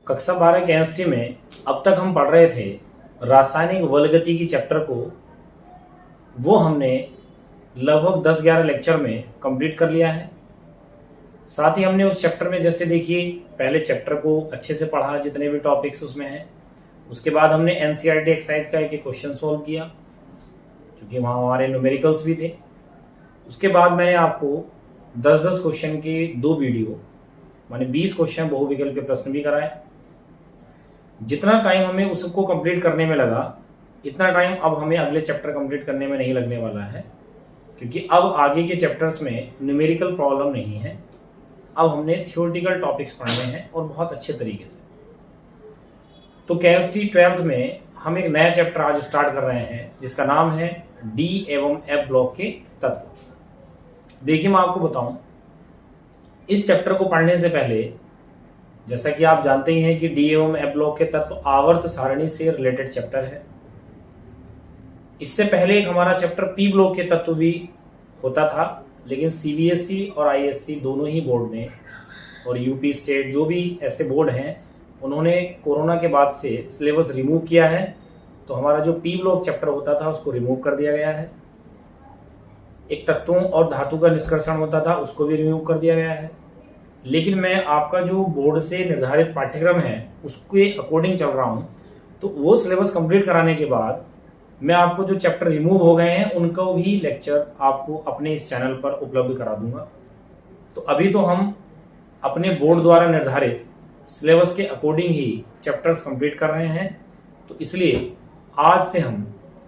कक्षा 12 केमिस्ट्री में अब तक हम पढ़ रहे थे रासायनिक बलगति चैप्टर को। वो हमने लगभग 10-11 लेक्चर में कंप्लीट कर लिया है। साथ ही हमने उस चैप्टर में जैसे देखिए पहले चैप्टर को अच्छे से पढ़ा, जितने भी टॉपिक्स उसमें हैं। उसके बाद हमने एनसीईआरटी एक्सरसाइज का एक क्वेश्चन सॉल्व किया, क्योंकि वहाँ हमारे न्यूमेरिकल्स भी थे। उसके बाद मैंने आपको 10-10 क्वेश्चन के 2 वीडियो माने 20 क्वेश्चन बहुविकल्पीय प्रश्न भी कराए। जितना टाइम हमें उसको कंप्लीट करने में लगा, इतना टाइम अब हमें अगले चैप्टर कंप्लीट करने में नहीं लगने वाला है, क्योंकि अब आगे के चैप्टर्स में न्यूमेरिकल प्रॉब्लम नहीं है। अब हमने थियोरेटिकल टॉपिक्स पढ़ने हैं और बहुत अच्छे तरीके से। तो केमिस्ट्री 12th में हम एक नया चैप्टर आज स्टार्ट कर रहे हैं, जिसका नाम है डी एवं एफ ब्लॉक के तत्व। देखिए मैं आपको बताऊं, इस चैप्टर को पढ़ने से पहले जैसा कि आप जानते ही हैं कि डी एवं एफ ब्लॉक के तत्व आवर्त सारणी से रिलेटेड चैप्टर है। इससे पहले एक हमारा चैप्टर पी ब्लॉक के तत्व भी होता था, लेकिन सीबीएसई और आईएससी दोनों ही बोर्ड ने और यूपी स्टेट जो भी ऐसे बोर्ड हैं, उन्होंने कोरोना के बाद से सिलेबस रिमूव किया है। तो हमारा जो पी ब्लॉक चैप्टर होता था उसको रिमूव कर दिया गया है। एक तत्वों और धातु का निष्कर्षण होता था, उसको भी रिमूव कर दिया गया है। लेकिन मैं आपका जो बोर्ड से निर्धारित पाठ्यक्रम है उसके अकॉर्डिंग चल रहा हूँ। तो वो सिलेबस कंप्लीट कराने के बाद मैं आपको जो चैप्टर रिमूव हो गए हैं उनको भी लेक्चर आपको अपने इस चैनल पर उपलब्ध करा दूंगा। तो अभी तो हम अपने बोर्ड द्वारा निर्धारित सिलेबस के अकॉर्डिंग ही चैप्टर्स कंप्लीट कर रहे हैं। तो इसलिए आज से हम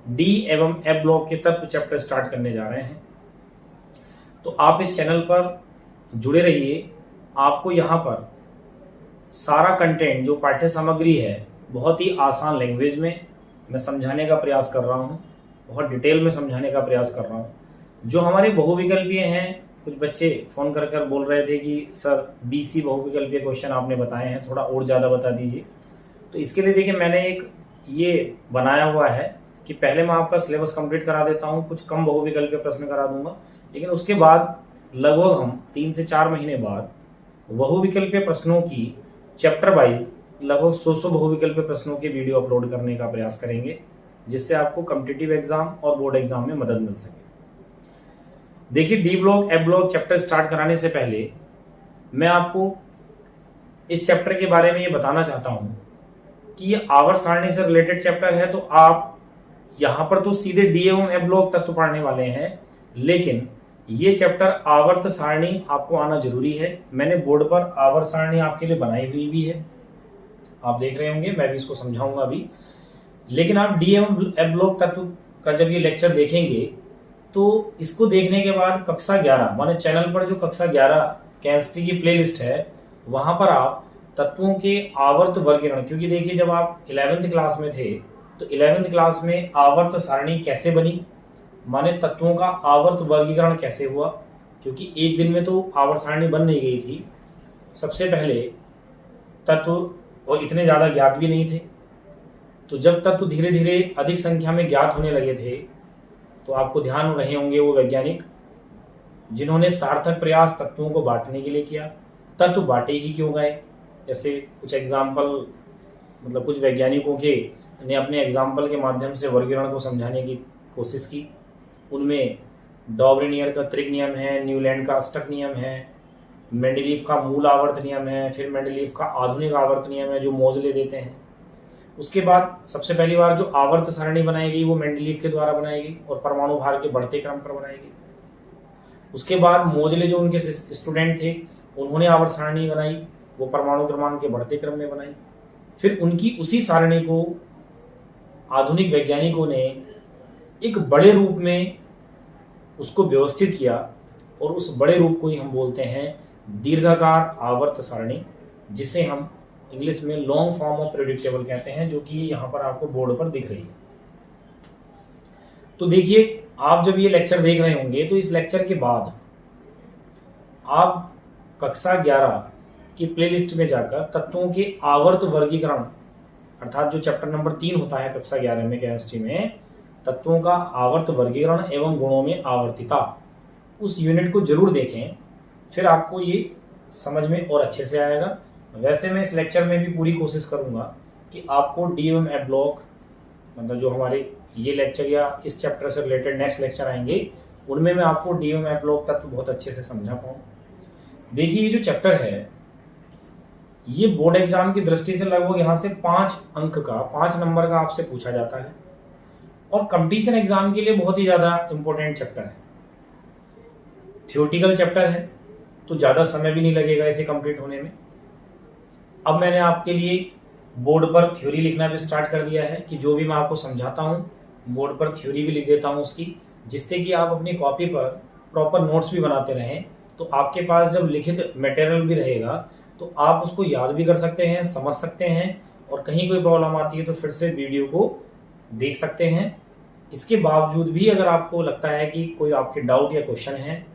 डी एवं एफ ब्लॉक के तत्व चैप्टर स्टार्ट करने जा रहे हैं। तो आप इस चैनल पर जुड़े रहिए। आपको यहाँ पर सारा कंटेंट जो पाठ्य सामग्री है बहुत ही आसान लैंग्वेज में मैं समझाने का प्रयास कर रहा हूँ, बहुत डिटेल में समझाने का प्रयास कर रहा हूँ। जो हमारे बहुविकल्पीय हैं, कुछ बच्चे फ़ोन कर बोल रहे थे कि सर बीसी बहुविकल्पीय क्वेश्चन आपने बताए हैं, थोड़ा और ज़्यादा बता दीजिए। तो इसके लिए देखिए मैंने एक ये बनाया हुआ है कि पहले मैं आपका सिलेबस कंप्लीट करा देता हूँ, कुछ कम बहुविकल्पीय प्रश्न करा दूंगा, लेकिन उसके बाद लगभग हम 3 से 4 महीने बाद बहुविकल्पीय प्रश्नों की चैप्टर वाइज लगभग 100 बहुविकल्पीय प्रश्नों के वीडियो अपलोड करने का प्रयास करेंगे, जिससे आपको कॉम्पिटिटिव एग्जाम और बोर्ड एग्जाम में मदद मिल सके। देखिए D block F block chapter start कराने से पहले मैं आपको इस चैप्टर के बारे में ये बताना चाहता हूँ कि ये आवर्त सारणी से रिलेटेड चैप्टर है। तो आप यहाँ पर तो सीधे डी एवं एफ ब्लॉक तत्व पढ़ने वाले हैं, लेकिन ये चैप्टर आवर्त सारणी आपको आना जरूरी है। मैंने बोर्ड पर आवर्त सारणी आपके लिए बनाई हुई भी है, आप देख रहे होंगे, मैं भी इसको समझाऊंगा अभी। लेकिन आप डी एवं एफ ब्लॉक तत्व का जब ये लेक्चर देखेंगे तो इसको देखने के बाद कक्षा 11 माने चैनल पर जो कक्षा 11 केमिस्ट्री की प्लेलिस्ट है, वहां पर आप तत्वों के आवर्त वर्गीकरण, क्योंकि देखिए जब आप 11th क्लास में थे तो 11th क्लास में आवर्त सारणी कैसे बनी, माने तत्वों का आवर्त वर्गीकरण कैसे हुआ, क्योंकि एक दिन में तो आवर्त सारणी बन नहीं गई थी। सबसे पहले तत्व और इतने ज़्यादा ज्ञात भी नहीं थे। तो जब तत्व धीरे धीरे अधिक संख्या में ज्ञात होने लगे थे, तो आपको ध्यान रहे होंगे वो वैज्ञानिक जिन्होंने सार्थक प्रयास तत्वों को बांटने के लिए किया। तत्व बांटे ही क्यों गए, जैसे कुछ एग्जाम्पल मतलब कुछ वैज्ञानिकों के ने अपने एग्जाम्पल के माध्यम से वर्गीकरण को समझाने की कोशिश की। उनमें डॉबरेनियर का त्रिक नियम है, न्यूलैंड का अष्टक नियम है, मेंडलीफ का मूल आवर्त नियम है, फिर मेंडलीफ का आधुनिक आवर्त नियम है जो मोजले देते हैं। उसके बाद सबसे पहली बार जो आवर्त सारणी बनाई गई वो मेंडलीफ के द्वारा बनाई गई और परमाणु भार के बढ़ते क्रम पर बनाई गई। उसके बाद मोजले जो उनके स्टूडेंट थे उन्होंने आवर्त सारणी बनाई, वो परमाणु क्रमांक के बढ़ते क्रम में बनाई। फिर उनकी उसी सारणी को आधुनिक वैज्ञानिकों ने एक बड़े रूप में उसको व्यवस्थित किया, और उस बड़े रूप को ही हम बोलते हैं दीर्घाकार आवर्त सारणी, जिसे हम इंग्लिश में लॉन्ग फॉर्म ऑफ प्रेडिक्टेबल कहते हैं, जो कि यहाँ पर आपको बोर्ड पर दिख रही है। तो देखिए आप जब ये लेक्चर देख रहे होंगे तो इस लेक्चर के बाद आप कक्षा 11 की प्लेलिस्ट में जाकर तत्वों के आवर्त वर्गीकरण, अर्थात जो चैप्टर नंबर 3 होता है कक्षा 11 में केमिस्ट्री में, तत्वों का आवर्त वर्गीकरण एवं गुणों में आवर्तिता, उस यूनिट को जरूर देखें। फिर आपको ये समझ में और अच्छे से आएगा वैसे मैं इस लेक्चर में भी पूरी कोशिश करूंगा कि आपको डीएम एड ब्लॉक, मतलब जो हमारे ये लेक्चर या इस चैप्टर से रिलेटेड नेक्स्ट लेक्चर आएंगे उनमें मैं आपको डीएम एड ब्लॉक तक बहुत अच्छे से समझा पाऊँ। देखिए, ये जो चैप्टर है ये बोर्ड एग्जाम की दृष्टि से लगभग यहाँ से 5 अंक का 5 नंबर का आपसे पूछा जाता है और कंपटीशन एग्जाम के लिए बहुत ही ज़्यादा इंपॉर्टेंट चैप्टर है। थियोरेटिकल चैप्टर है तो ज़्यादा समय भी नहीं लगेगा इसे कंप्लीट होने में। अब मैंने आपके लिए बोर्ड पर थ्योरी लिखना भी स्टार्ट कर दिया है कि जो भी मैं आपको समझाता हूँ बोर्ड पर थ्योरी भी लिख देता हूँ उसकी, जिससे कि आप अपनी कॉपी पर प्रॉपर नोट्स भी बनाते रहें। तो आपके पास जब लिखित मटेरियल भी रहेगा तो आप उसको याद भी कर सकते हैं, समझ सकते हैं और कहीं कोई प्रॉब्लम आती है तो फिर से वीडियो को देख सकते हैं। इसके बावजूद भी अगर आपको लगता है कि कोई आपके डाउट या क्वेश्चन है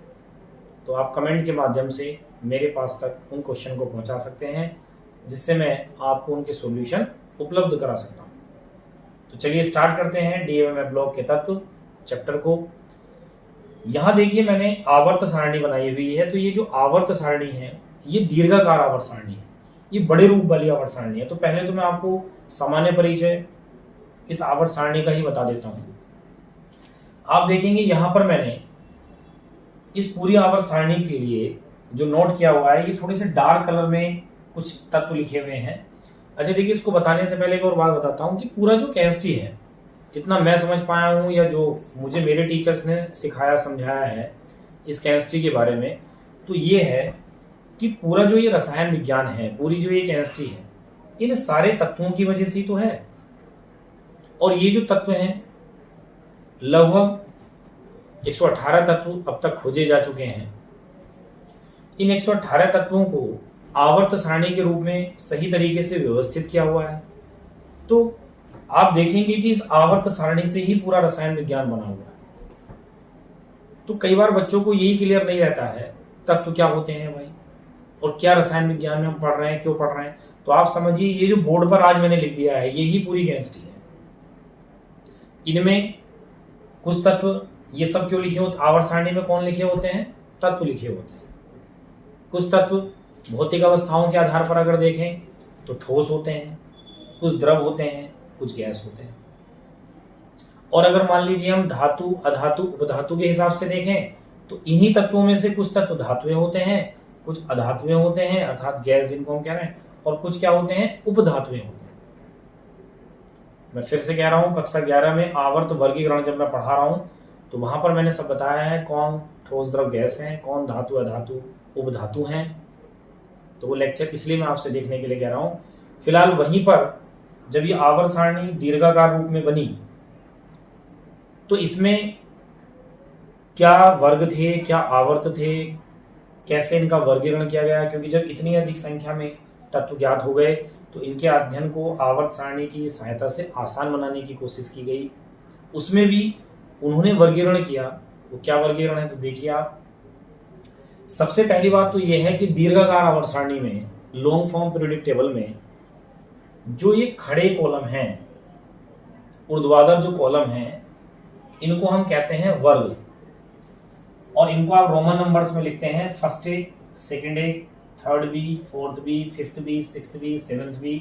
तो आप कमेंट के माध्यम से मेरे पास तक उन क्वेश्चन को पहुंचा सकते हैं, जिससे मैं आपको उनके सॉल्यूशन उपलब्ध करा सकता हूं। तो चलिए स्टार्ट करते हैं डीएमएम ब्लॉक के तत्व चैप्टर को। यहाँ देखिए मैंने आवर्त सारणी बनाई हुई है। तो ये जो आवर्त सारणी है ये दीर्घाकार आवर्त सारणी है, ये बड़े रूप वाली आवर्त सारणी है। तो पहले तो मैं आपको सामान्य परिचय इस आवर्त सारणी का ही बता देता हूँ। आप देखेंगे यहाँ पर मैंने इस पूरी आवर्त सारणी के लिए जो नोट किया हुआ है ये थोड़े से डार्क कलर में कुछ तत्व लिखे हुए हैं। अच्छा देखिए, इसको बताने से पहले एक और बात बताता हूँ कि पूरा जो केमिस्ट्री है, जितना मैं समझ पाया हूँ या जो मुझे मेरे टीचर्स ने सिखाया समझाया है इस केमिस्ट्री के बारे में, तो ये है कि पूरा जो ये रसायन विज्ञान है, पूरी जो ये केमिस्ट्री है, इन सारे तत्वों की वजह से ही तो है। और ये जो तत्व हैं लगभग 118 तत्व अब तक खोजे जा चुके हैं। इन 118 तत्वों को आवर्त सारणी के रूप में सही तरीके से व्यवस्थित किया हुआ है। तो आप देखेंगे कि इस आवर्त सारणी से ही पूरा रसायन विज्ञान बना हुआ है। तो कई बार बच्चों को यही क्लियर नहीं रहता है तत्व क्या होते हैं भाई, और क्या रसायन विज्ञान में हम पढ़ रहे हैं, क्यों पढ़ रहे हैं। तो आप समझिए ये जो बोर्ड पर आज मैंने लिख दिया है यही पूरी केमिस्ट्री है। इनमें कुछ तत्व ये सब क्यों लिखे होते, आवर्त सारणी में कौन लिखे होते हैं, तत्व लिखे होते हैं। कुछ तत्व भौतिक अवस्थाओं के आधार पर अगर देखें तो ठोस होते हैं, कुछ द्रव होते हैं, कुछ गैस होते हैं। और अगर मान लीजिए हम धातु अधातु उपधातु के हिसाब से देखें तो इन्हीं तत्वों में से कुछ तत्व धातुएं होते हैं, कुछ अधातुएं होते हैं अर्थात गैस जिनको हम कह रहे हैं, और कुछ क्या होते हैं, उपधातुएं होते हैं। मैं फिर से कह रहा हूं, कक्षा 11 में आवर्त वर्गीकरण जब मैं पढ़ा रहा हूं तो वहां पर मैंने सब बताया है कौन ठोस द्रव गैस हैं, कौन धातु अधातु उपधातु हैं। तो वो लेक्चर इसलिए मैं आपसे देखने के लिए कह रहा हूं। फिलहाल वहीं पर जब ये आवर्त सारणी दीर्घाकार रूप में बनी तो इसमें क्या वर्ग थे, क्या आवर्त थे, कैसे इनका वर्गीकरण किया गया, क्योंकि जब इतनी अधिक संख्या में तत्व ज्ञात हो गए तो इनके अध्ययन को आवर्त सारणी की सहायता से आसान बनाने की कोशिश की गई। उसमें भी उन्होंने वर्गीकरण किया। वो क्या वर्गीकरण है तो देखिए आप। सबसे पहली बात तो यह है कि दीर्घाकार आवर्त सारणी में लॉन्ग फॉर्म पीरियोडिक टेबल में जो ये खड़े कॉलम हैं, ऊर्ध्वाधर जो कॉलम हैं, इनको हम कहते हैं वर्ग। और इनको आप रोमन नंबर्स में लिखते हैं, first A, second A, third B, fourth B, fifth B, sixth B, seventh B,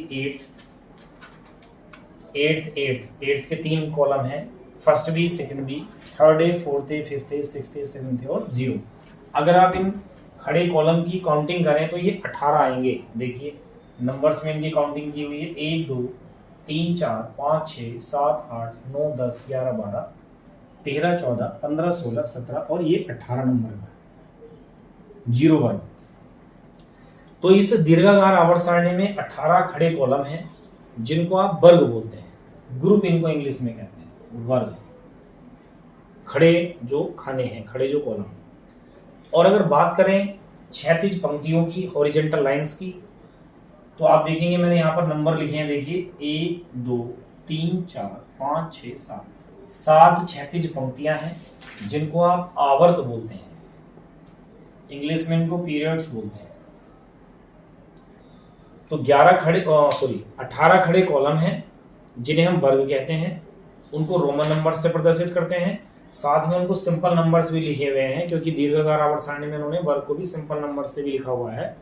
eighth के 3 कॉलम हैं, first B, second B, third A, fourth A, fifth A, sixth A, seventh A और 0। अगर आप इन खड़े column की counting करें तो ये 18 आएंगे। देखिए नंबर्स में इनकी काउंटिंग की हुई है, 1 2 3 4 5 6 7 8 9 10 11 12 13 14 15 16 17 और ये 18 नंबर का 0 1। तो इस दीर्घाकार आवर्त सारणी में 18 खड़े कॉलम हैं जिनको आप वर्ग बोलते हैं, ग्रुप इनको इंग्लिश में कहते हैं, वर्ग। खड़े जो खाने हैं, खड़े जो कॉलम। और अगर बात करें क्षैतिज पंक्तियों की, हॉरिजॉन्टल लाइंस की, तो आप देखेंगे मैंने यहाँ पर नंबर लिखे हैं। देखिए 1 2 3 4 5 6 7 क्षैतिज पंक्तियां हैं जिनको आप आवर्त बोलते हैं, इंग्लिश में इनको पीरियड्स बोलते हैं। तो 18 खड़े कॉलम हैं जिन्हें हम वर्ग कहते हैं। उनको रोमन नंबर से प्रदर्शित करते हैं, साथ में उनको सिंपल नंबर्स भी लिखे हुए हैं क्योंकि दीर्घाकार आवर्त सारणी में उन्होंने वर्ग को भी सिंपल नंबर से भी लिखा हुआ है।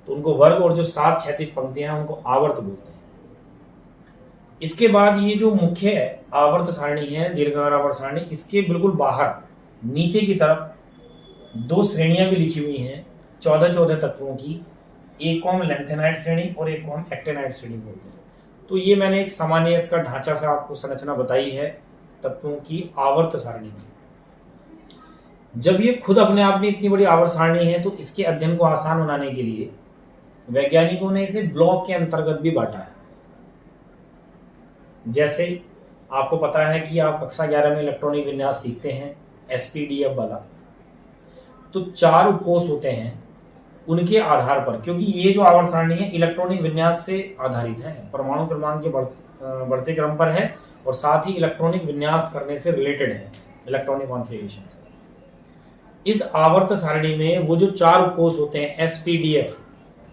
तो उनको वर्ग, और जो 7 क्षैतिज पंक्तियां हैं उनको आवर्त बोलते हैं। इसके बाद ये जो मुख्य आवर्त सारणी है, दीर्घाकार आवर्त सारणी, इसके बिल्कुल बाहर नीचे की तरफ 2 श्रेणियां भी लिखी हुई हैं 14-14 तत्वों की। एक को हम लेंथेनाइड श्रेणी और एक को हम एक्टेनाइड श्रेणी बोलते हैं। तो ये मैंने एक सामान्य इसका ढांचा से आपको संरचना बताई है तत्वों की आवर्त सारणी की। जब ये खुद अपने आप में इतनी बड़ी आवर्त सारणी है तो इसके अध्ययन को आसान बनाने के लिए वैज्ञानिकों ने इसे ब्लॉक के अंतर्गत भी बांटा है। जैसे आपको पता है कि आप कक्षा 11 में इलेक्ट्रॉनिक विन्यास सीखते हैं, एसपीडीएफ वाला, तो 4 उपकोष होते हैं। उनके आधार पर, क्योंकि ये जो आवर्त सारणी है इलेक्ट्रॉनिक विन्यास से आधारित है, परमाणु क्रमांक के बढ़ते क्रम पर है और साथ ही इलेक्ट्रॉनिक विन्यास करने से रिलेटेड है, इलेक्ट्रॉनिक कॉन्फ़िगरेशन से। इस आवर्त सारणी में वो जो 4 उपकोष होते हैं एसपीडीएफ,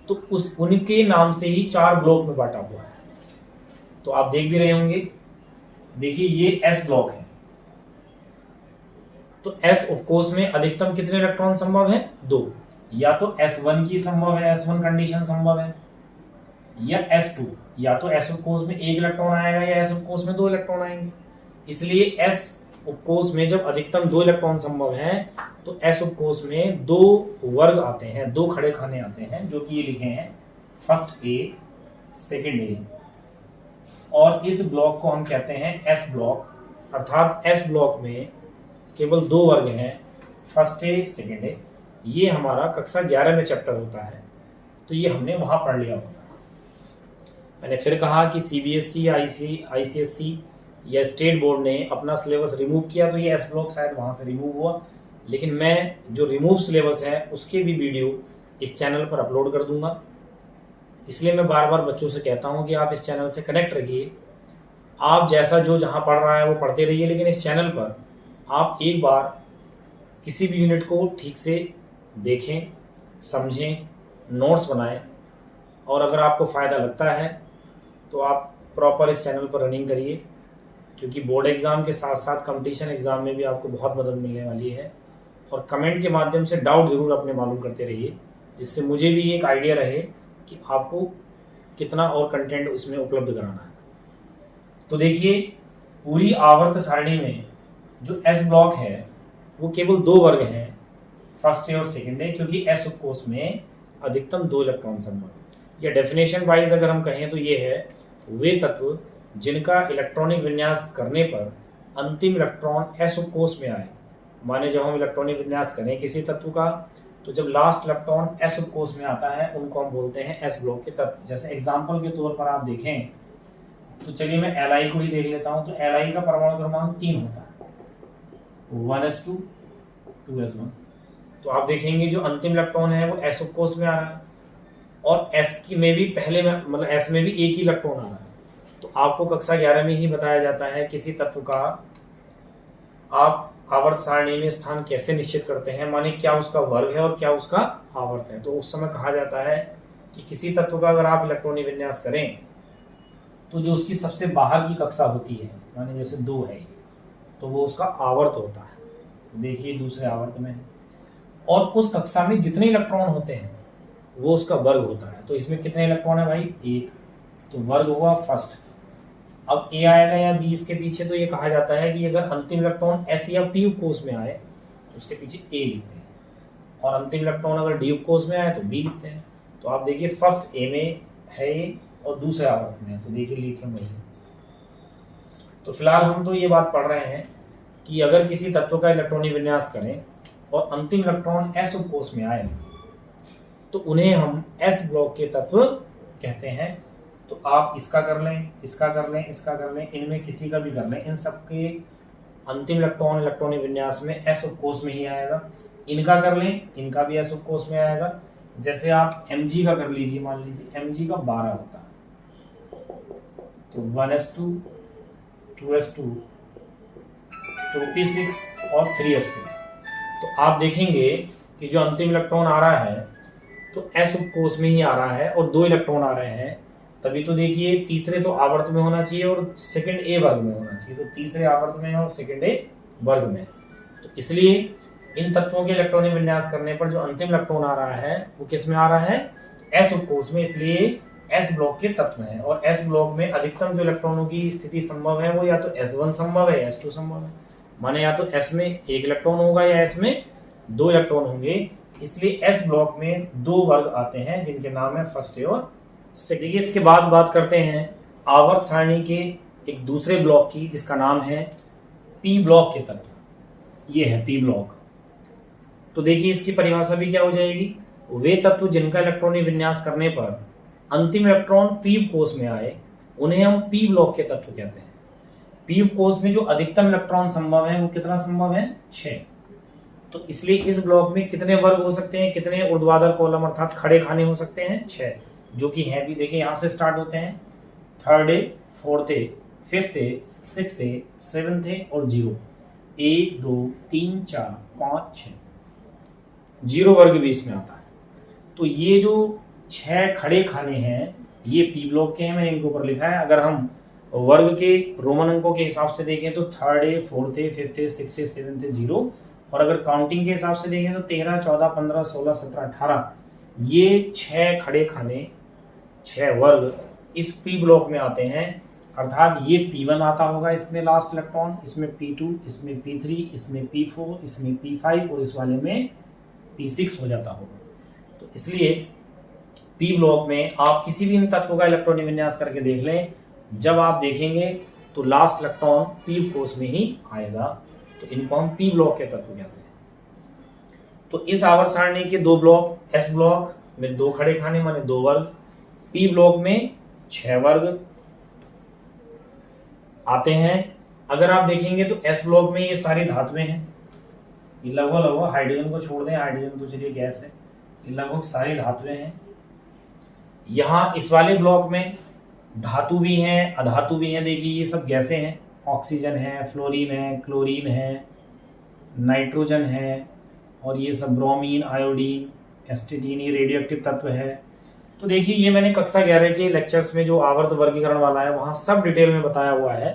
तो उनके नाम से ही 4 ब्लॉक में बांटा हुआ है। तो आप देख भी रहे होंगे, देखिए ये एस ब्लॉक है। तो एस उपकोष में अधिकतम कितने इलेक्ट्रॉन संभव है? 2। या तो S1 की संभव है, S1 कंडीशन संभव है, या S2, या तो S उपकोष में 1 इलेक्ट्रॉन आएगा या S उपकोष में 2 इलेक्ट्रॉन आएंगे। इसलिए S उपकोष में जब अधिकतम 2 इलेक्ट्रॉन संभव है तो S उपकोष में 2 वर्ग आते हैं, 2 खड़े खाने आते हैं, जो कि ये लिखे हैं फर्स्ट ए, सेकेंड ए। और इस ब्लॉक को हम कहते हैं S ब्लॉक, अर्थात S ब्लॉक में केवल 2 वर्ग हैं, फर्स्ट ए, सेकेंड ए। ये हमारा कक्षा 11 में चैप्टर होता है, तो ये हमने वहां पढ़ लिया होता है। मैंने फिर कहा कि सीबीएसई, आईसीएसई या स्टेट बोर्ड ने अपना सिलेबस रिमूव किया तो ये एस ब्लॉक शायद वहां से रिमूव हुआ, लेकिन मैं जो रिमूव सिलेबस है उसके भी वीडियो इस चैनल पर अपलोड कर दूंगा। इसलिए मैं बार बार बच्चों से कहता हूं कि आप इस चैनल से कनेक्ट रहिए। आप जैसा जो जहां पढ़ रहा है वो पढ़ते रहिए, लेकिन इस चैनल पर आप एक बार किसी भी यूनिट को ठीक से देखें, समझें, नोट्स बनाएं, और अगर आपको फ़ायदा लगता है तो आप प्रॉपर इस चैनल पर रनिंग करिए, क्योंकि बोर्ड एग्ज़ाम के साथ साथ कंपटीशन एग्ज़ाम में भी आपको बहुत मदद मिलने वाली है। और कमेंट के माध्यम से डाउट ज़रूर अपने मालूम करते रहिए, जिससे मुझे भी एक आइडिया रहे कि आपको कितना और कंटेंट इसमें उपलब्ध कराना है। तो देखिए, पूरी आवर्त सारणी में जो एस ब्लॉक है वो केवल 2 वर्ग हैं, फर्स्ट ए और सेकेंड ए, क्योंकि एस उपकोष में अधिकतम 2 इलेक्ट्रॉन संभव। या डेफिनेशन वाइज अगर हम कहें तो ये है वे तत्व जिनका इलेक्ट्रॉनिक विन्यास करने पर अंतिम इलेक्ट्रॉन एस उपकोष में आए। माने जब हम इलेक्ट्रॉनिक विन्यास करें किसी तत्व का, तो जब लास्ट इलेक्ट्रॉन एस उपकोष में आता है उनको हम बोलते हैं एस ब्लॉक के तत्व। जैसे एग्जाम्पल के तौर पर आप देखें तो चलिए मैं एल को ही देख लेता हूं। तो एल का परमाणु क्रमांक 3 होता है, 1s2, 2s1। तो आप देखेंगे जो अंतिम इलेक्ट्रॉन है वो एस उपकोष में आ रहा है, और एस की में भी पहले में मतलब एस में भी एक ही इलेक्ट्रॉन आ रहा है। तो आपको कक्षा 11 में ही बताया जाता है किसी तत्व का आप आवर्त सारणी में स्थान कैसे निश्चित करते हैं, माने क्या उसका वर्ग है और क्या उसका आवर्त है। तो उस समय कहा जाता है कि किसी तत्व का अगर आप इलेक्ट्रॉनिक विन्यास करें तो जो उसकी सबसे बाहर की कक्षा होती है, माने जैसे 2 है, तो वो उसका आवर्त होता है। तो देखिए दूसरे आवर्त में, और उस कक्षा में जितने इलेक्ट्रॉन होते हैं वो उसका वर्ग होता है। तो इसमें कितने इलेक्ट्रॉन है भाई? 1, तो वर्ग हुआ फर्स्ट। अब ए आएगा या बी इसके पीछे, तो ये कहा जाता है कि अगर अंतिम इलेक्ट्रॉन एस या पी उपकोष में आए तो उसके पीछे ए लिखते हैं, और अंतिम इलेक्ट्रॉन अगर डी उपकोष में आए तो बी लिखते हैं। तो आप देखिए फर्स्ट ए में है ये और दूसरे आवर्त में, तो देखिए लिथियम वही है। तो फिलहाल हम तो ये बात पढ़ रहे हैं कि अगर किसी तत्व का इलेक्ट्रॉनिक विन्यास करें और अंतिम इलेक्ट्रॉन एस उपकोष में आए तो उन्हें हम एस ब्लॉक के तत्व कहते हैं। तो आप इसका कर लें, इसका कर लें, इसका कर लें, इनमें किसी का भी कर लें, इन सबके अंतिम इलेक्ट्रॉन इलेक्ट्रॉनिक विन्यास में एस उपकोष में ही आएगा। इनका कर लें, इनका भी एस उपकोष में आएगा। जैसे आप Mg का कर लीजिए, मान लीजिए Mg का 12 होता है, तो 1s2, 2s2, 2p6 और 3s2। तो आप देखेंगे कि जो अंतिम इलेक्ट्रॉन आ रहा है तो एस उपकोष में ही आ रहा है और 2 इलेक्ट्रॉन आ रहे हैं। तभी तो देखिए तीसरे तो आवर्त में होना चाहिए और सेकंड ए वर्ग में होना चाहिए, तो तीसरे आवर्त में और सेकंड ए वर्ग में। तो इसलिए इन तत्वों के इलेक्ट्रॉनिक विन्यास करने पर जो अंतिम इलेक्ट्रॉन आ रहा है वो किस में आ रहा है? S उपकोष में, इसलिए S ब्लॉक के तत्व हैं और S ब्लॉक में अधिकतम जो इलेक्ट्रॉनों की स्थिति संभव है वो या तो S1 संभव है या S2 संभव है। माने या तो S में 1 इलेक्ट्रॉन होगा या S में 2 इलेक्ट्रॉन होंगे। इसलिए S ब्लॉक में 2 वर्ग आते हैं जिनके नाम है फर्स्ट ए और सेकंड। देखिए इसके बाद बात करते हैं आवर्त सारणी के एक दूसरे ब्लॉक की जिसका नाम है P ब्लॉक के तत्व। ये है P ब्लॉक। तो देखिए इसकी परिभाषा भी क्या हो जाएगी, वे तत्व जिनका इलेक्ट्रॉनिक विन्यास करने पर अंतिम इलेक्ट्रॉन P कोष में आए उन्हें हम P ब्लॉक के तत्व कहते हैं। P कोष में जो अधिकतम इलेक्ट्रॉन संभव है वो कितना संभव है, 6। तो इसलिए इस ब्लॉक में कितने वर्ग हो सकते हैं, कितने ऊर्ध्वाधर कॉलम अर्थात खड़े खाने हो सकते हैं, 6, जो कि है भी। देखिए यहाँ से स्टार्ट होते हैं, 3rd A, 4th A, 5th A, 6th A, 7th A और 0, 1 2 3 4 5 6, 0 वर्ग भी इसमें आता है। तो ये जो 6 खड़े खाने हैं ये P ब्लॉक के हैं, मैंने इनके ऊपर लिखा है। अगर हम वर्ग के रोमन अंकों के हिसाब से देखें तो 3rd A, 4th A, 5th A, 6th A, 7th A 0, और अगर काउंटिंग के हिसाब से देखें तो 13 14 15 16 17 18, ये 6 खड़े खाने 6 वर्ग इस P ब्लॉक में आते हैं। अर्थात ये P1 आता होगा, इसमें लास्ट इलेक्ट्रॉन, इसमें P2, इसमें P3, इसमें P4, इसमें P5 और इस वाले में P6 हो जाता होगा। तो इसलिए P ब्लॉक में आप किसी भी इन तत्वों का इलेक्ट्रॉनिक विन्यास करके देख लें, जब आप देखेंगे तो लास्ट इलेक्ट्रॉन P कोष में ही आएगा। तो इनको हम P ब्लॉक के तत्व कहते हैं। तो इस आवर्त सारणी के 2 ब्लॉक, S ब्लॉक में 2 खड़े खाने माने 2 वर्ग, P ब्लॉक में 6 वर्ग आते हैं। अगर आप देखेंगे तो S ब्लॉक में ये सारी धातुएं हैं, ये लगभग हाइड्रोजन को छोड़ दें, हाइड्रोजन तो चलिए गैस है, ये लगभग सारी धातुएं हैं। यहाँ इस वाले ब्लॉक में धातु भी हैं, अधातु भी हैं। देखिए ये सब गैसें हैं, ऑक्सीजन है, फ्लोरीन है, क्लोरीन है, नाइट्रोजन है, और ये सब ब्रोमीन, आयोडीन, एस्टिटीन, ये रेडियो एक्टिव तत्व है। तो देखिए ये मैंने कक्षा 11 के लेक्चर्स में जो आवर्त वर्गीकरण वाला है वहाँ सब डिटेल में बताया हुआ है।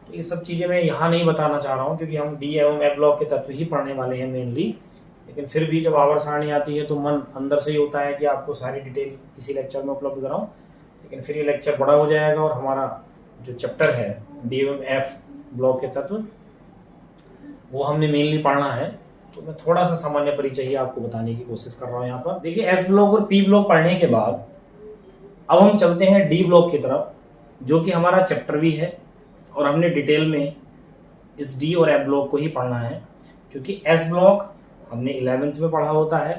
तो ये सब चीज़ें मैं यहाँ नहीं बताना चाह रहा हूँ क्योंकि हम डी एवं एफ ब्लॉक के तत्व ही पढ़ने वाले हैं मेनली। लेकिन फिर भी जब आवर्त सारणी आती है तो मन अंदर से ही होता है कि आपको सारी डिटेल इसी लेक्चर में उपलब्ध कराऊँ, लेकिन फिर ये लेक्चर बड़ा हो जाएगा और हमारा जो चैप्टर है डी एवं एफ ब्लॉक के तत्व वो हमने मेनली पढ़ना है। तो मैं थोड़ा सा सामान्य परिचय ही आपको बताने की कोशिश कर रहा हूँ यहाँ पर। देखिए एस ब्लॉक और पी ब्लॉक पढ़ने के बाद अब हम चलते हैं डी ब्लॉक की तरफ, जो कि हमारा चैप्टर भी है और हमने डिटेल में इस डी और एफ ब्लॉक को ही पढ़ना है क्योंकि एस ब्लॉक हमने 11th में पढ़ा होता है।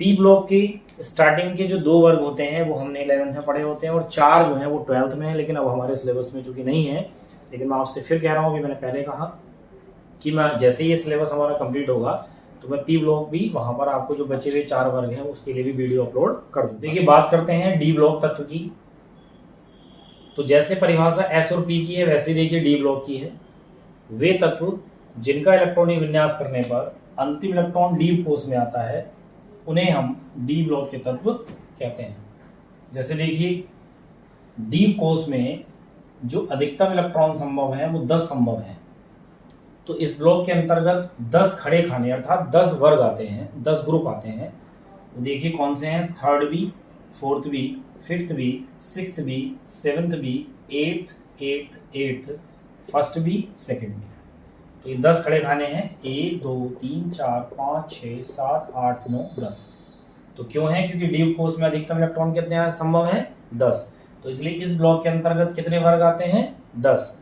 पी ब्लॉक की स्टार्टिंग के जो 2 वर्ग होते हैं वो हमने 11th में पढ़े होते हैं और 4 जो है वो 12th में है, लेकिन अब हमारे सिलेबस में चूंकि नहीं है। लेकिन मैं आपसे फिर कह रहा हूँ कि मैंने पहले कहा कि मैं जैसे ही ये सिलेबस हमारा कंप्लीट होगा तो मैं पी ब्लॉक भी वहाँ पर आपको जो बचे हुए 4 वर्ग हैं उसके लिए भी वीडियो अपलोड कर दूँ। देखिए बात करते हैं डी ब्लॉक तत्व की। तो जैसे परिभाषा एस और पी की है वैसे देखिए डी ब्लॉक की है। वे तत्व जिनका इलेक्ट्रॉनिक विन्यास करने पर अंतिम इलेक्ट्रॉन डी कोष में आता है उन्हें हम डी ब्लॉक के तत्व कहते हैं। जैसे देखिए डी कोष में जो अधिकतम इलेक्ट्रॉन संभव है वो 10 संभव है। तो इस ब्लॉक के अंतर्गत 10 खड़े खाने अर्थात 10 वर्ग आते हैं, 10 ग्रुप आते हैं। तो देखिए कौन से हैं, 3rd B, 4th B, 5th B, 6th B, 7th B, 8th, 1st B, 2nd B. तो ये 10 खड़े खाने हैं, 1 2 3 4 5 6 7 8 9 10। तो क्यों है, क्योंकि डी कोष में अधिकतम इलेक्ट्रॉन कितने संभव है, 10। तो इसलिए इस ब्लॉक के अंतर्गत कितने वर्ग आते हैं, 10,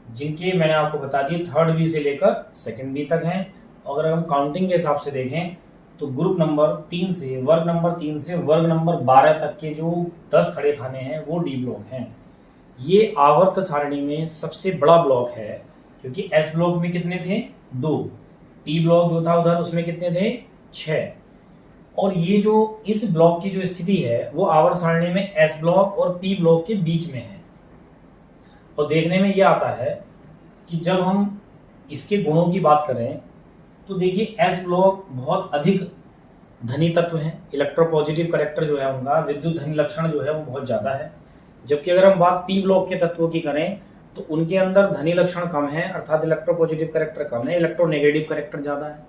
जिनके मैंने आपको बता दिए 3rd बी से लेकर 2nd बी तक हैं। अगर हम काउंटिंग के हिसाब से देखें तो ग्रुप नंबर 3 से वर्ग नंबर 3 से वर्ग नंबर 12 तक के जो 10 खड़े खाने हैं वो डी ब्लॉक हैं। ये आवर्त सारणी में सबसे बड़ा ब्लॉक है क्योंकि एस ब्लॉक में कितने थे, 2, पी ब्लॉक जो था उधर उसमें कितने थे, 6। और ये जो इस ब्लॉक की जो स्थिति है वो आवर्त सारणी में एस ब्लॉक और पी ब्लॉक के बीच में है। और देखने में ये आता है कि जब हम इसके गुणों की बात करें तो देखिए एस ब्लॉक बहुत अधिक धनी तत्व हैं, इलेक्ट्रोपॉजिटिव करैक्टर जो है उनका विद्युत धनी लक्षण जो है वो बहुत ज़्यादा है। जबकि अगर हम बात पी ब्लॉक के तत्वों की करें तो उनके अंदर धनी लक्षण कम है अर्थात इलेक्ट्रोपॉजिटिव करैक्टर कम है, इलेक्ट्रोनेगेटिव करैक्टर ज़्यादा है।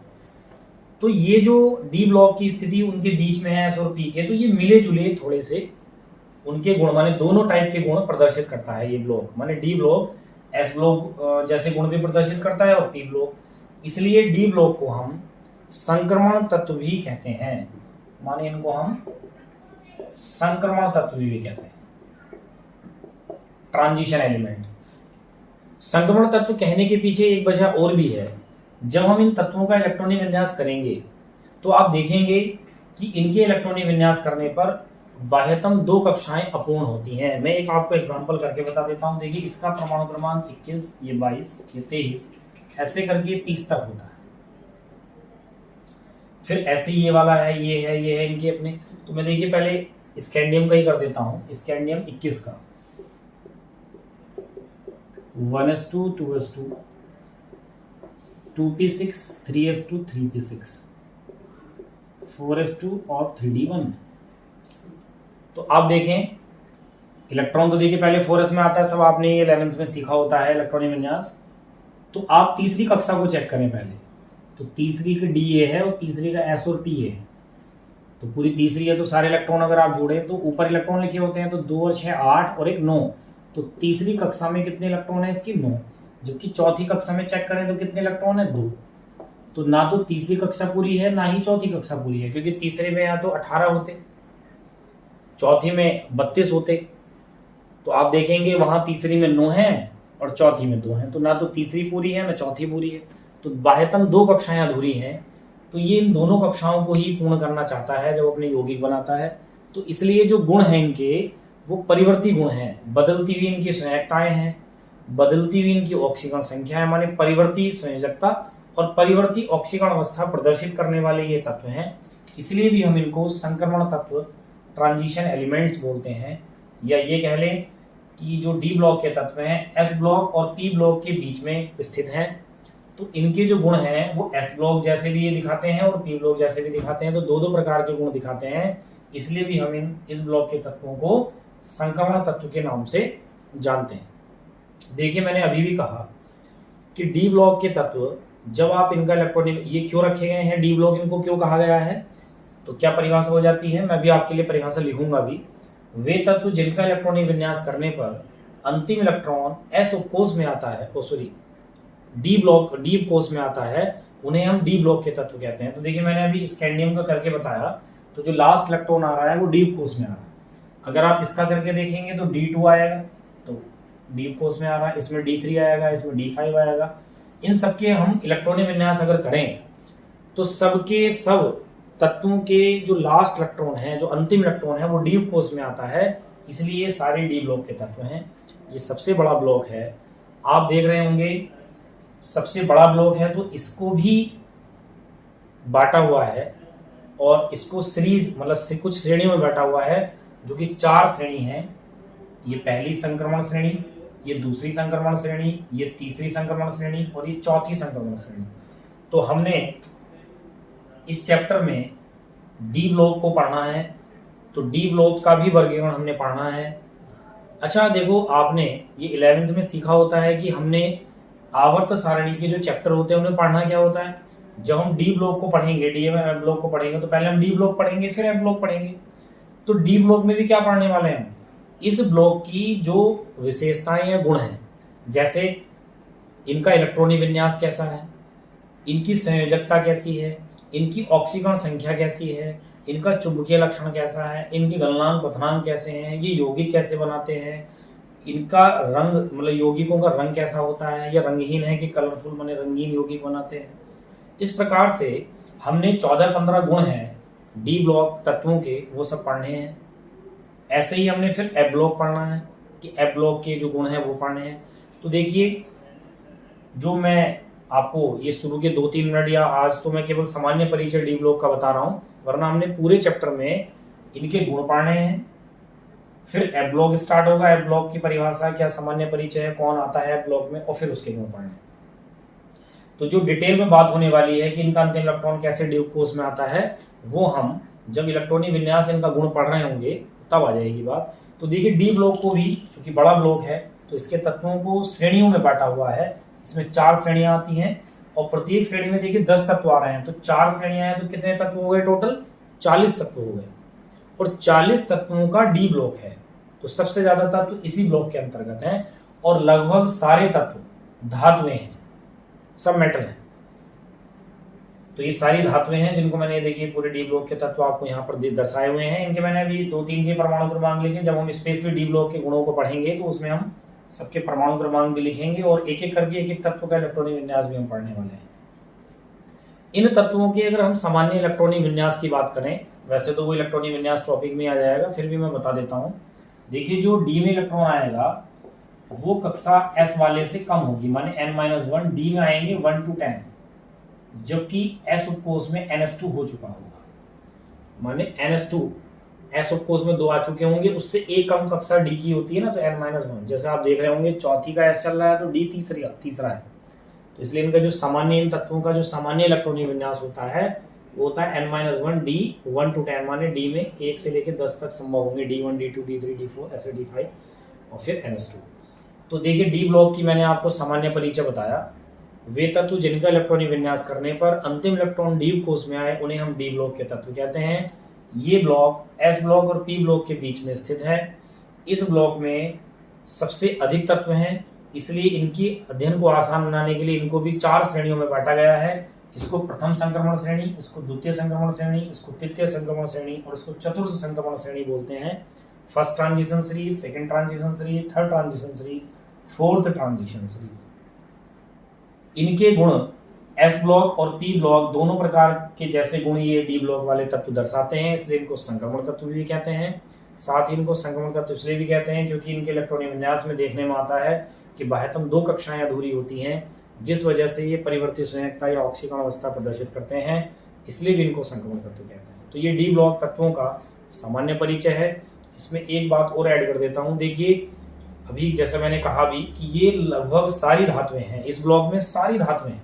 तो ये जो डी ब्लॉक की स्थिति उनके बीच में है एस और पी के, तो ये मिले जुले थोड़े से उनके गुण माने दोनों टाइप के गुण प्रदर्शित करता है ये ब्लॉक। माने डी ब्लॉक एस ब्लॉक जैसे गुण भी प्रदर्शित करता है और पी ब्लॉक, इसलिए डी ब्लॉक को हम संक्रमण तत्व भी कहते हैं। माने इनको हम संक्रमण तत्व भी कहते हैं, ट्रांजिशन एलिमेंट। संक्रमण तत्व कहने के पीछे एक वजह और भी है। जब हम इन तत्वों का इलेक्ट्रॉनिक विन्यास करेंगे तो आप देखेंगे कि इनके इलेक्ट्रॉनिक विन्यास करने पर बाह्यतम 2 कक्षाएं अपूर्ण होती हैं। मैं एक आपको एग्जांपल करके बता देता हूं। देखिए इसका परमाणु क्रमांक 21, ये 22, ये 23, ऐसे करके 30 तक होता है। फिर ऐसे ये वाला है, ये है इनके अपने। तो मैं देखिए पहले स्कैंडियम का ही कर देता हूं। स्कैंडियम 21 का 1s2 2s2 2p6 3s2 3p6 4s2 और 3d1। तो आप देखें इलेक्ट्रॉन तो देखिए पहले 4s में आता है, सब आपने 11th में सीखा होता है इलेक्ट्रॉनिक विन्यास। तो आप तीसरी कक्षा को चेक करें पहले। तो तीसरी का डी ए है और तीसरी का एस और पी है। तो पूरी तीसरी है तो सारे इलेक्ट्रॉन अगर आप जोड़ें तो ऊपर इलेक्ट्रॉन लिखे होते हैं तो 2 और 6 8 और 1 9। तो तीसरी कक्षा में कितने इलेक्ट्रॉन है इसकी 9। जबकि चौथी कक्षा में चेक करें तो कितने इलेक्ट्रॉन है 2। तो ना तो तीसरी कक्षा पूरी है ना ही चौथी कक्षा पूरी है, क्योंकि तीसरे में या तो 18 होते, चौथी में 32 होते। तो आप देखेंगे वहां तीसरी में 9 है और चौथी में 2 है। तो ना तो तीसरी पूरी है ना चौथी पूरी है। तो बाह्यतम 2 कक्षाएं अधूरी हैं। तो ये इन दोनों कक्षाओं को ही पूर्ण करना चाहता है जब अपने यौगिक बनाता है। तो इसलिए जो गुण हैं इनके वो परिवर्ती गुण हैं। बदलती हुई इनकी संयोजकताएं हैं, बदलती हुई इनकी ऑक्सीकरण संख्या है, माने परिवर्ती संयोजकता और परिवर्ती ऑक्सीकरण अवस्था प्रदर्शित करने वाले ये तत्व हैं। इसलिए भी हम इनको संक्रमण तत्व, ट्रांजिशन एलिमेंट्स बोलते हैं। या ये कह लें कि जो डी ब्लॉक के तत्व हैं एस ब्लॉक और पी ब्लॉक के बीच में स्थित हैं। तो इनके जो गुण हैं वो एस ब्लॉक जैसे भी ये दिखाते हैं और पी ब्लॉक जैसे भी दिखाते हैं। तो 2 प्रकार के गुण दिखाते हैं। इसलिए भी हम इस ब्लॉक के तत्वों को संक्रमण तत्व के नाम से जानते हैं। देखिए मैंने अभी भी कहा कि डी ब्लॉक के तत्व जब आप इनका इलेक्ट्रॉनिक, ये क्यों रखे गए हैं डी ब्लॉक, इनको क्यों कहा गया है, तो क्या परिभाषा हो जाती है, मैं भी आपके लिए परिभाषा लिखूंगा भी। वे तत्व जिनका इलेक्ट्रॉनिक विन्यास करने पर अंतिम इलेक्ट्रॉन एस कोष में आता है, डी ब्लॉक डी कोष में आता है, उन्हें हम डी ब्लॉक के तत्व कहते हैं। तो देखिए मैंने अभी स्कैंडियम का करके बताया, तो जो लास्ट इलेक्ट्रॉन आ रहा है वो डी कोष में आ रहा है। अगर आप इसका करके देखेंगे तो D2 आएगा, तो डी कोष में आ रहा है। इसमें D3 आएगा, इसमें D5 आएगा। इन सबके हम इलेक्ट्रॉनिक विन्यास अगर करें तो सबके सब तत्वों के जो लास्ट इलेक्ट्रॉन है, जो अंतिम इलेक्ट्रॉन है, वो डी कोष में आता है। इसलिए ये सारे डी ब्लॉक के तत्व हैं। ये सबसे बड़ा ब्लॉक है, आप देख रहे होंगे सबसे बड़ा ब्लॉक है। तो इसको भी बांटा हुआ है और इसको सीरीज मतलब कुछ श्रेणियों में बांटा हुआ है, जो कि 4 श्रेणी हैं। ये पहली संक्रमण श्रेणी, ये दूसरी संक्रमण श्रेणी, ये तीसरी संक्रमण श्रेणी और ये चौथी संक्रमण श्रेणी। तो हमने इस चैप्टर में डी ब्लॉक को पढ़ना है, तो डी ब्लॉक का भी वर्गीकरण हमने पढ़ना है। अच्छा देखो, आपने ये 11th में सीखा होता है कि हमने आवर्त सारणी के जो चैप्टर होते हैं उन्हें पढ़ना क्या होता है। जब हम डी ब्लॉक को पढ़ेंगे, डी एफ ब्लॉक को पढ़ेंगे, तो पहले हम डी ब्लॉक पढ़ेंगे फिर एफ ब्लॉक पढ़ेंगे। तो डी ब्लॉक में भी क्या पढ़ने वाले हैं, इस ब्लॉक की जो विशेषताएं या गुण हैं, जैसे इनका इलेक्ट्रॉनिक विन्यास कैसा है, इनकी संयोजकता कैसी है, इनकी ऑक्सीकरण संख्या कैसी है, इनका चुंबकीय लक्षण कैसा है, इनके गलनांक क्वथनांक कैसे हैं, ये यौगिक कैसे बनाते हैं, इनका रंग मतलब यौगिकों का रंग कैसा होता है, या रंगहीन है कि कलरफुल माने रंगीन यौगिक बनाते हैं। इस प्रकार से हमने 14-15 गुण हैं डी ब्लॉक तत्वों के, वो सब पढ़ने हैं। ऐसे ही हमने फिर एफ ब्लॉक पढ़ना है कि एफ ब्लॉक के जो गुण हैं वो पढ़ने हैं। तो देखिए, जो मैं आपको ये शुरू के 2-3 मिनट या आज तो मैं केवल सामान्य परिचय डी ब्लॉक का बता रहा हूँ, वरना हमने पूरे चैप्टर में इनके गुण पढ़ने हैं। फिर एफ ब्लॉक स्टार्ट होगा, एफ ब्लॉक की परिभाषा क्या, सामान्य परिचय है, कौन आता है एफ ब्लॉक में, और फिर उसके गुण पढ़ने। तो जो डिटेल में बात होने वाली है कि इनका अंतिम इलेक्ट्रॉन कैसे डी कोष में आता है, वो हम जब इलेक्ट्रॉनिक विन्यास इनका गुण पढ़ रहे होंगे तब आ जाएगी बात। तो देखिए डी ब्लॉक को भी, क्योंकि बड़ा ब्लॉक है, तो इसके तत्वों को श्रेणियों में बांटा हुआ है। इसमें 4 श्रेणियां आती हैं और प्रत्येक श्रेणी में देखिए 10 तत्व आ रहे हैं, तो 4 श्रेणियां हैं तो कितने तत्व हो गए टोटल? 40 तत्व हो गए। और 40 तत्वों का डी ब्लॉक है, तो सबसे ज्यादा तत्व इसी ब्लॉक के अंतर्गत हैं और लगभग सारे तत्व धातुएं हैं, सब मेटल हैं। तो ये सारी धातुएं हैं जिनको मैंने देखिए पूरे डी ब्लॉक के तत्व आपको यहाँ पर दर्शाए हुए हैं। इनके मैंने अभी 2-3 के परमाणु क्रमांक लिखे। जब हम स्पेशली डी ब्लॉक के गुणों को पढ़ेंगे तो उसमें हम सबके परमाणु क्रमांक भी लिखेंगे और एक एक करके एक एक तत्व का इलेक्ट्रॉनिक विन्यास भी हम पढ़ने वाले हैं। इन तत्वों के अगर हम सामान्य इलेक्ट्रॉनिक विन्यास की बात करें, वैसे तो वो इलेक्ट्रॉनिक विन्यास टॉपिक में आ जाएगा, फिर भी मैं बता देता हूँ। देखिए जो डी में इलेक्ट्रॉन आएगा वो कक्षा एस वाले से कम होगी, माने n-1, डी में आएंगे 1 to 10, जबकि एस उपकोष में ns2 हो चुका होगा, माने ns2 एस उपकोष में 2 आ चुके होंगे, उससे एक कम कक्षा डी की होती है ना, तो n-1। जैसे आप देख रहे होंगे चौथी का एस चल रहा है तो डी तीसरा है, तो इसलिए इनका जो सामान्य, इन तत्वों का जो सामान्य इलेक्ट्रॉनिक विन्यास होता है वो होता है n-1 डी 1 to 10, माने डी में 1 से लेकर 10 तक संभव होंगे, d1 d2 d3 d4 ऐसे d5 और फिर ns2। तो देखिए डी ब्लॉक की मैंने आपको सामान्य परिचय बताया। वे तत्व जिनका इलेक्ट्रॉनिक विन्यास करने पर अंतिम इलेक्ट्रॉन डी कोष में आए उन्हें हम डी ब्लॉक के तत्व कहते हैं। ये ब्लॉक एस ब्लॉक और पी ब्लॉक के बीच में स्थित है। इस ब्लॉक में सबसे अधिक तत्व हैं, इसलिए इनकी अध्ययन को आसान बनाने के लिए इनको भी 4 श्रेणियों में बांटा गया है। इसको प्रथम संक्रमण श्रेणी, इसको द्वितीय संक्रमण श्रेणी, इसको तृतीय संक्रमण श्रेणी और इसको चतुर्थ संक्रमण श्रेणी बोलते हैं। First transition series, second transition series, third transition series, fourth transition series. इनके गुण एस ब्लॉक और पी ब्लॉक दोनों प्रकार के जैसे गुण ये डी ब्लॉक वाले तत्व दर्शाते हैं, इसलिए इनको संक्रमण तत्व भी कहते हैं। साथ ही इनको संक्रमण तत्व इसलिए भी कहते हैं क्योंकि इनके इलेक्ट्रॉनिक विन्यास में देखने में आता है कि बाह्यतम 2 कक्षाएं अधूरी होती हैं, जिस वजह से ये परिवर्तित संयोजकता या ऑक्सीकरण अवस्था प्रदर्शित करते हैं, इसलिए भी इनको संक्रमण तत्व कहते हैं। तो ये डी ब्लॉक तत्वों का सामान्य परिचय है। इसमें एक बात और ऐड कर देता हूँ। देखिए अभी जैसे मैंने कहा भी कि ये लगभग सारी धातुएं हैं, इस ब्लॉक में सारी धातुएं हैं।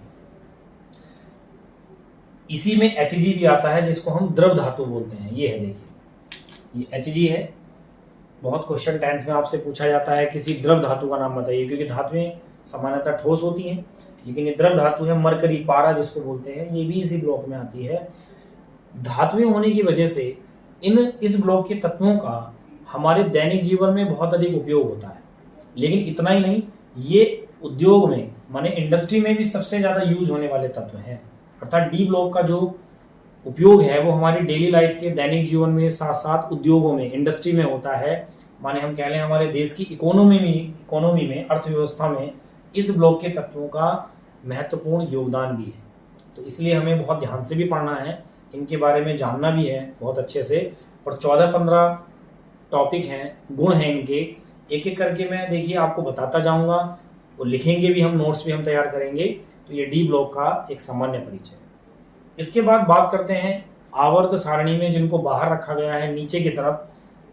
इसी में Hg भी आता है जिसको हम द्रव धातु बोलते हैं। ये है देखिए, ये Hg है। बहुत क्वेश्चन 10th में आपसे पूछा जाता है किसी द्रव धातु का नाम बताइए, क्योंकि धातुएं सामान्यतः ठोस होती हैं, लेकिन ये द्रव धातु है मरकरी, पारा जिसको बोलते हैं, ये भी इसी ब्लॉक में आती है। धातुएं होने की वजह से इस ब्लॉक के तत्वों का हमारे दैनिक जीवन में बहुत अधिक उपयोग होता है। लेकिन इतना ही नहीं, ये उद्योग में माने इंडस्ट्री में भी सबसे ज्यादा यूज होने वाले तत्व हैं। अर्थात डी ब्लॉक का जो उपयोग है वो हमारी डेली लाइफ के दैनिक जीवन में साथ साथ उद्योगों में, इंडस्ट्री में होता है। माने हम कह लें हमारे देश की इकोनॉमी में, अर्थव्यवस्था में इस ब्लॉक के तत्वों का महत्वपूर्ण योगदान भी है। तो इसलिए हमें बहुत ध्यान से भी पढ़ना है, इनके बारे में जानना भी है बहुत अच्छे से। और 14-15 टॉपिक हैं, गुण हैं इनके, एक एक करके मैं देखिए आपको बताता जाऊंगा और लिखेंगे भी हम, नोट्स भी हम तैयार करेंगे। तो ये डी ब्लॉक का एक सामान्य परिचय। इसके बाद बात करते हैं आवर्त सारणी में जिनको बाहर रखा गया है नीचे की तरफ,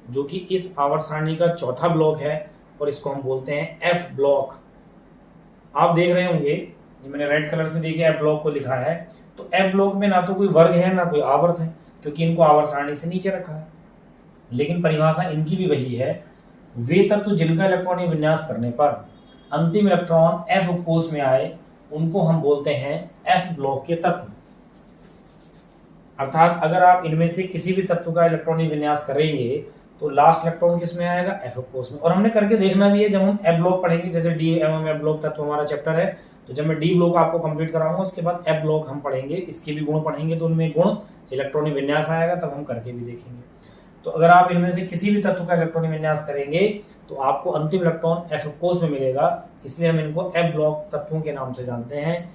जो कि इस आवर्त सारणी का चौथा ब्लॉक है और इसको हम बोलते हैं एफ ब्लॉक। आप देख रहे होंगे, ये मैंने रेड कलर से देखिए एफ ब्लॉक को लिखा है। तो एफ ब्लॉक में ना तो कोई वर्ग है ना कोई आवर्त है, क्योंकि इनको आवर्त सारणी से नीचे रखा है। लेकिन परिभाषा इनकी भी वही है, वे तत्व जिनका इलेक्ट्रॉनिक विन्यास करने पर अंतिम इलेक्ट्रॉन एफ उपकोष में आए उनको हम बोलते हैं एफ ब्लॉक के तत्व। अर्थात अगर आप इनमें से किसी भी तत्व का इलेक्ट्रॉनिक विन्यास करेंगे तो लास्ट इलेक्ट्रॉन किस में आएगा? एफ उपकोष में। और हमने करके देखना भी है जब हम एफ ब्लॉक पढ़ेंगे, जैसे डी एवं एफ ब्लॉक तत्व हमारा चैप्टर है, तो जब मैं डी ब्लॉक आपको कंप्लीट कराऊंगा उसके बाद एफ ब्लॉक हम पढ़ेंगे, इसके भी गुण पढ़ेंगे, तो उनमें गुण इलेक्ट्रॉनिक विन्यास आएगा, तब हम करके भी देखेंगे। तो अगर आप इनमें से किसी भी तत्व का इलेक्ट्रॉनिक विन्यास करेंगे तो आपको अंतिम इलेक्ट्रॉन एफ उपकोष में मिलेगा, इसलिए हम इनको एफ ब्लॉक तत्वों के नाम से जानते हैं।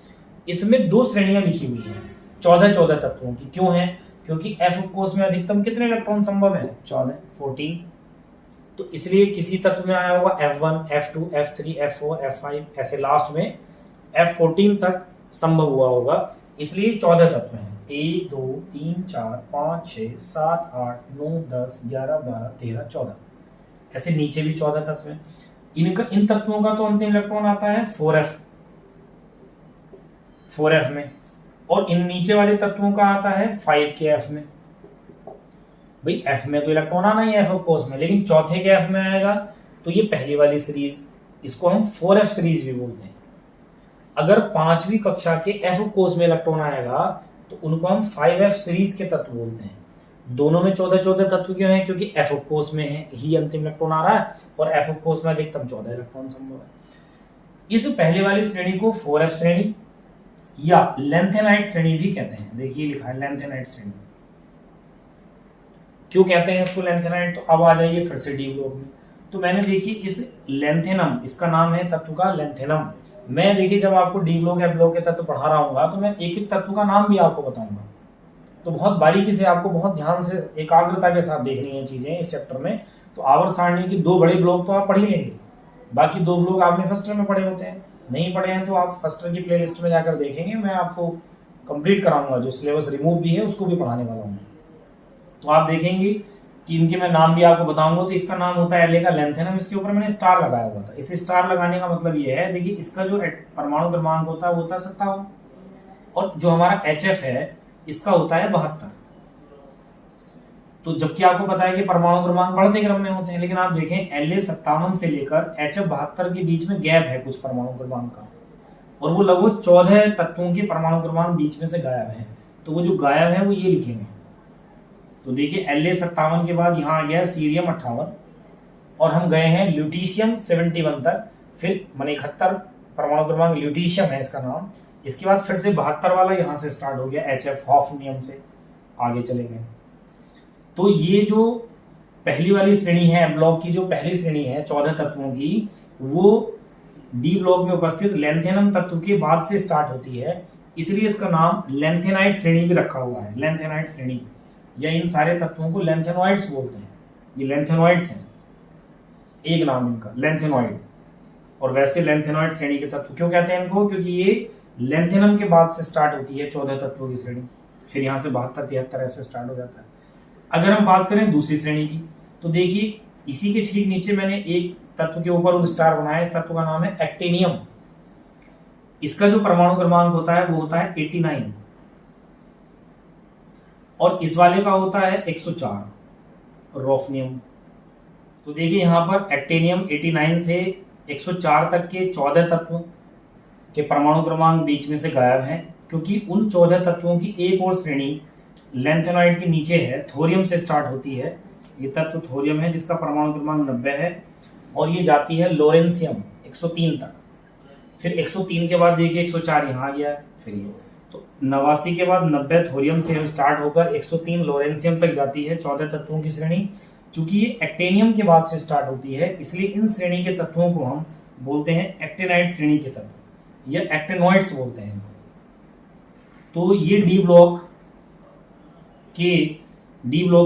इसमें 2 श्रेणियां लिखी हुई हैं 14 तत्वों की। क्यों है? क्योंकि एफ उपकोष में अधिकतम कितने इलेक्ट्रॉन संभव है? 14। तो इसलिए किसी तत्व में आया होगा F1, F2, F3, F4, F5, ऐसे लास्ट में F14 तक संभव हुआ होगा, इसलिए 14 तत्व हैं। 1 2 3 4 5 6 7 8 9 10 11 12 13 14, ऐसे नीचे भी 14 तत्व हैं। इन तत्वों का तो अंतिम इलेक्ट्रॉन आता है 4f में, और इन नीचे वाले तत्वों का आता है 5k में। भाई f में तो इलेक्ट्रॉन आना ही है f उपकोष में, लेकिन चौथे के f में आएगा तो ये पहली वाली सीरीज, इसको हम 4f सीरीज भी बोलते हैं। अगर 5वीं कक्षा के एफ कोर्स में इलेक्ट्रॉन आएगा तो उनको हम 5f सीरीज के तत्व बोलते हैं। दोनों में 14 तत्व क्यों हैं? क्योंकि एफ कोर्स में है ही अंतिम इलेक्ट्रॉन आ रहा है और एफ कोर्स में अधिकतम 14 इलेक्ट्रॉन संभव है। इस पहले वाली श्रेणी को 4f श्रेणी या लेंथेनाइट श्रेणी भी कहते हैं। देखिए लिखा है लेंथेनाइट श्रेणी। क्यों कहते हैं इसको लेंथेनाइट? तो अब आ जाइए फिर से डी ब्लॉक में। तो मैंने देखिए इस लेंथेनम, इसका नाम है तत्व का लेंथेनम। मैं देखिए जब आपको डी ब्लॉक एफ ब्लॉक के तत्व पढ़ा रहा हूँ तो मैं एक एक तत्व का नाम भी आपको बताऊंगा। तो बहुत बारीकी से आपको बहुत ध्यान से एकाग्रता के साथ देखनी है चीजें इस चैप्टर में। तो आवर्त सारणी के 2 बड़े ब्लॉक तो आप पढ़ ही लेंगे, बाकी 2 ब्लॉक आपने फर्स्ट ईयर में पढ़े होते हैं। नहीं पढ़े हैं तो आप फर्स्ट ईयर की प्लेलिस्ट में जाकर देखेंगे, मैं आपको कंप्लीट कराऊंगा। जो सिलेबस रिमूव भी है उसको भी पढ़ाने वाला हूँ। तो आप देखेंगे कि इनके मैं नाम भी आपको बताऊंगा। तो इसका नाम होता है La का लेंथेनम। इसके ऊपर मैंने स्टार लगाया हुआ था। इसे स्टार लगाने का मतलब ये है, देखिए इसका जो परमाणु क्रमांक होता है वो होता है 57 और जो हमारा HF है इसका होता है 72। तो जबकि आपको पता है कि परमाणु क्रमांक बढ़ते क्रम में होते हैं, लेकिन आप देखें La 57 से लेकर HF 72 के बीच में गैप है कुछ परमाणु क्रमांक का, और वो लगभग 14 तत्वों के परमाणु क्रमांक बीच में से गायब है। तो वो जो गायब है वो ये लिखेंगे। तो देखिए La 57 के बाद यहाँ आ गया सीरियम 58 और हम गए हैं ल्यूटीशियम 71 तक, फिर माने 71 परमाणु क्रमांक ल्यूटीशियम है इसका नाम। इसके बाद फिर से 72 वाला यहाँ से स्टार्ट हो गया, HF हॉफनियम से आगे चले गए। तो ये जो पहली वाली श्रेणी है ब्लॉक की, जो पहली श्रेणी है 14 तत्वों की, वो डी ब्लॉक में उपस्थित लेंथेनम तत्व के बाद से स्टार्ट होती है, इसलिए इसका नाम लेंथेनाइट श्रेणी भी रखा हुआ है। लेंथेनाइट श्रेणी, या इन सारे तत्वों को लेंथेनॉइड्स बोलते हैं। ये लेंथेनॉइड्स हैं, एक नाम इनका लेंथेनॉइड। और वैसे लेंथेनॉइड श्रेणी के तत्व क्यों कहते हैं इनको? क्योंकि ये लेंथेनम के बाद से स्टार्ट होती है 14 तत्वों की श्रेणी, फिर यहाँ से 72 73 ऐसे स्टार्ट हो जाता है। अगर हम बात करें दूसरी श्रेणी की, तो देखिए इसी के ठीक नीचे मैंने एक तत्व के ऊपर स्टार बनाया। इस तत्व का नाम है एक्टिनियम। इसका जो परमाणु क्रमांक होता है वो होता है 89 और इस वाले का होता है 104 रोफनियम। तो देखिए यहाँ पर एक्टिनियम 89 से 104 तक के 14 तत्व के परमाणु क्रमांक बीच में से गायब हैं, क्योंकि उन 14 तत्वों की एक और श्रेणी लेंथेनॉइड के नीचे है, थोरियम से स्टार्ट होती है। ये तत्व थोरियम है जिसका परमाणु क्रमांक 90 है और ये जाती है लोरेंसियम 103 तक। फिर 103 के बाद देखिए 104 यहाँ आ गया है, फिर ये तो 89 के बाद 90 थोरियम से स्टार्ट होकर 103 लोरेंसियम तक जाती है 14 तत्वों की श्रेणी। चूंकि ये एक्टेनियम के बाद से स्टार्ट होती है, इसलिए इन श्रेणी के तत्वों को हम बोलते हैं एक्टिनाइड श्रेणी के तत्व या एक्टिनॉइड्स बोलते हैं। तो ये डी ब्लॉक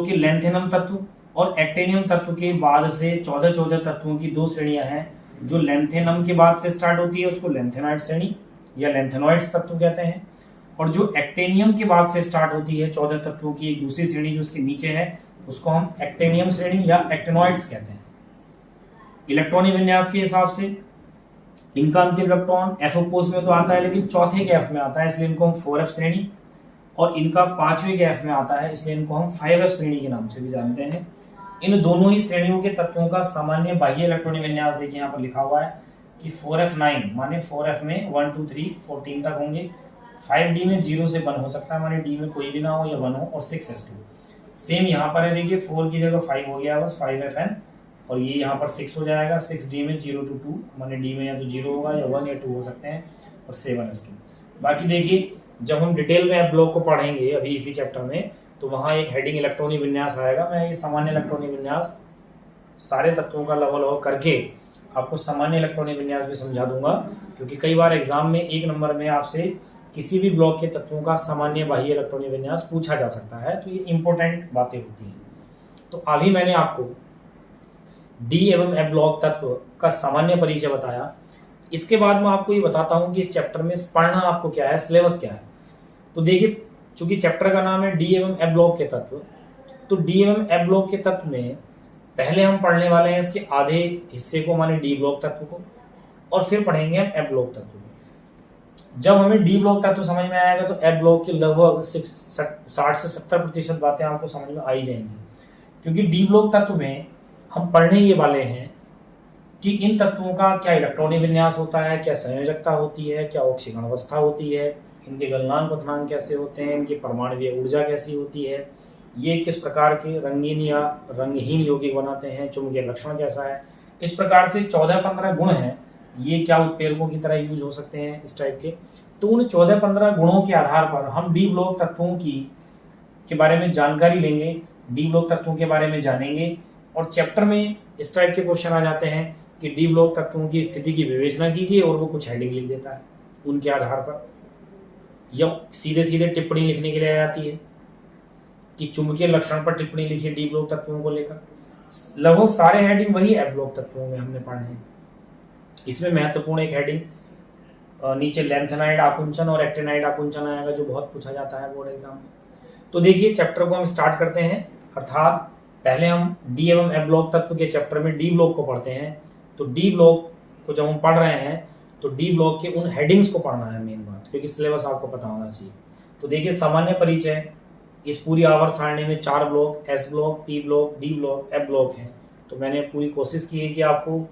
के लेंथेनम तत्व और एक्टेनियम तत्व के बाद से 14 तत्वों की 2 श्रेणियां हैं। जो लेंथेनम के बाद से स्टार्ट होती है उसको लेंथेनाइड श्रेणी या लेंथेनॉइड्स तत्व कहते हैं, और जो एक्टेनियम के बाद से स्टार्ट होती है 14 तत्वों की एक दूसरी श्रेणी जो इसके नीचे है उसको हम एक्टेनियम श्रेणी या एक्टिनॉइड्स कहते हैं। इलेक्ट्रॉनिक विन्यास के हिसाब से इनका अंतिम इलेक्ट्रॉन एफ पोज में तो आता है, लेकिन चौथे के एफ में आता है, इसलिए इनको हम 4f श्रेणी, और इनका 5वें के एफ में आता है, इसलिए इनको हम 5f श्रेणी के नाम से भी जानते हैं। इन दोनों ही श्रेणियों के तत्वों का सामान्य बाह्य इलेक्ट्रॉनिक विन्यास देखिए यहाँ पर लिखा हुआ है कि 4f9 माने 4f में 1 2 3 14 तक होंगे, 5d में 0 से 1 हो सकता है, माने d में कोई भी ना हो या 1 हो, और 6s2 सेम यहाँ पर है। देखिए 4 की जगह 5 हो गया बस 5fn, और ये यहाँ पर 6 हो जाएगा, 6d में 0 to 2 माने d में या तो 0 होगा या 1 या 2 हो सकते हैं, और 7s2। बाकी देखिए जब हम डिटेल में एफ ब्लॉक को पढ़ेंगे अभी इसी चैप्टर में, तो वहाँ एक हेडिंग इलेक्ट्रॉनिक विन्यास आएगा। मैं ये सामान्य इलेक्ट्रॉनिक विन्यास सारे तत्वों का लगभग करके आपको सामान्य इलेक्ट्रॉनिक विन्यास भी समझा दूंगा, क्योंकि कई बार एग्जाम में 1 नंबर में आपसे किसी भी ब्लॉक के तत्वों का सामान्य बाह्य इलेक्ट्रॉनिक विन्यास पूछा जा सकता है, तो ये इंपॉर्टेंट बातें होती हैं। तो अभी मैंने आपको डी एवं एफ ब्लॉक तत्व का सामान्य परिचय बताया। इसके बाद मैं आपको ये बताता हूँ कि इस चैप्टर में पढ़ना आपको क्या है, सिलेबस क्या है। तो देखिए चूंकि चैप्टर का नाम है डी एवं एफ ब्लॉक के तत्व, तो डी एवं एफ ब्लॉक के तत्व में पहले हम पढ़ने वाले हैं इसके आधे हिस्से को, माने डी ब्लॉक तत्व को, और फिर पढ़ेंगे हम एफ ब्लॉक तत्व को। जब हमें डी ब्लॉक तत्व समझ में आएगा तो एफ ब्लॉक की लगभग 60 से 70% बातें आपको समझ में आ ही जाएंगी, क्योंकि डी ब्लॉक तत्व में हम पढ़ने ये वाले हैं कि इन तत्वों का क्या इलेक्ट्रॉनिक विन्यास होता है, क्या संयोजकता होती है, क्या ऑक्सीकरण अवस्था होती है, इनके गलनांक क्वथनांक कैसे होते हैं, इनकी परमाणुीय ऊर्जा कैसी होती है, ये किस प्रकार के रंगीन या रंगहीन यौगिक बनाते हैं, चुंबकीय लक्षण कैसा है। इस प्रकार से 14-15 गुण हैं, ये क्या उत्प्रेरकों की तरह यूज हो सकते हैं इस टाइप के। तो उन 14-15 गुणों के आधार पर हम डी ब्लॉक तत्वों के बारे में जानकारी लेंगे, डी ब्लॉक तत्वों के बारे में जानेंगे, और चैप्टर में इस टाइप के क्वेश्चन आ जाते हैं कि डी ब्लॉक तत्वों की स्थिति की विवेचना कीजिए, और वो कुछ हेडिंग लिख देता है उनके आधार पर, या सीधे सीधे टिप्पणी लिखने के लिए आ जाती है कि चुंबकीय लक्षण पर टिप्पणी लिखिए डी ब्लॉक तत्वों को लेकर। लगभग सारे हेडिंग वही एफ ब्लॉक तत्वों में हमने पढ़े हैं। इसमें महत्वपूर्ण एक हेडिंग नीचे लैंथेनाइड आकुंचन और एक्टिनाइड आकुंचन आएगा, जो बहुत पूछा जाता है बोर्ड एग्जाम में। तो देखिए चैप्टर को हम स्टार्ट करते हैं, अर्थात पहले हम डी एवं एफ ब्लॉक तत्व के चैप्टर में डी ब्लॉक को पढ़ते हैं। तो डी ब्लॉक को जब हम पढ़ रहे हैं तो डी ब्लॉक के उन हेडिंग्स को पढ़ना है मेन बात, क्योंकि सिलेबस आपको पता होना चाहिए। तो देखिए सामान्य परिचय, इस पूरी आवर्त सारणी में 4 block, S block, P block, D block, F block हैं। तो मैंने पूरी कोशिश की है कि आपको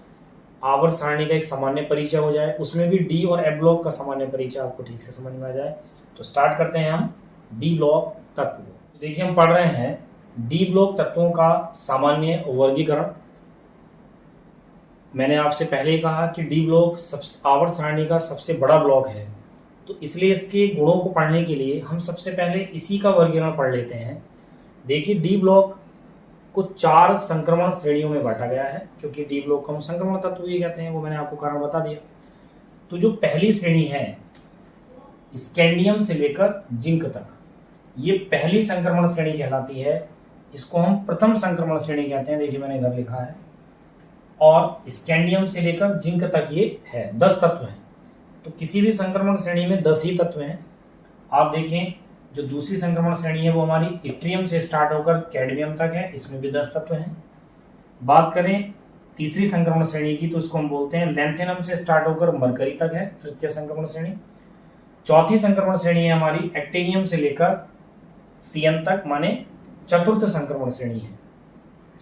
आवर्त सारणी का एक सामान्य परिचय हो जाए, उसमें भी डी और एफ ब्लॉक का सामान्य परिचय आपको ठीक से समझ में आ जाए। तो स्टार्ट करते हैं हम डी ब्लॉक तत्व को। देखिए हम पढ़ रहे हैं डी ब्लॉक तत्वों का सामान्य वर्गीकरण। मैंने आपसे पहले ही कहा कि डी ब्लॉक आवर्त सारणी का सबसे बड़ा ब्लॉक है, तो इसलिए इसके गुणों को पढ़ने के लिए हम सबसे पहले इसी का वर्गीकरण पढ़ लेते हैं। देखिए डी ब्लॉक को 4 संक्रमण श्रेणियों में बांटा गया है, क्योंकि डी ब्लॉक को हम संक्रमण तत्व ही कहते हैं, वो मैंने आपको कारण बता दिया। तो जो पहली श्रेणी है स्कैंडियम से लेकर जिंक तक, ये पहली संक्रमण श्रेणी कहलाती है। इसको हम प्रथम संक्रमण श्रेणी कहते हैं, देखिए मैंने इधर लिखा है। और स्कैंडियम से लेकर जिंक तक ये है, 10 तत्व हैं। तो किसी भी संक्रमण श्रेणी में 10 ही तत्व हैं। आप देखें जो दूसरी संक्रमण श्रेणी है वो हमारी इट्रियम से स्टार्ट होकर कैडमियम तक है, इसमें भी 10 तत्व हैं। बात करें तीसरी संक्रमण श्रेणी की, तो इसको हम बोलते हैं लैंथेनम से स्टार्ट होकर मरकरी तक है, तृतीय संक्रमण श्रेणी। चौथी संक्रमण श्रेणी है हमारी एक्टिनियम से लेकर सीएन तक, माने चतुर्थ संक्रमण श्रेणी है।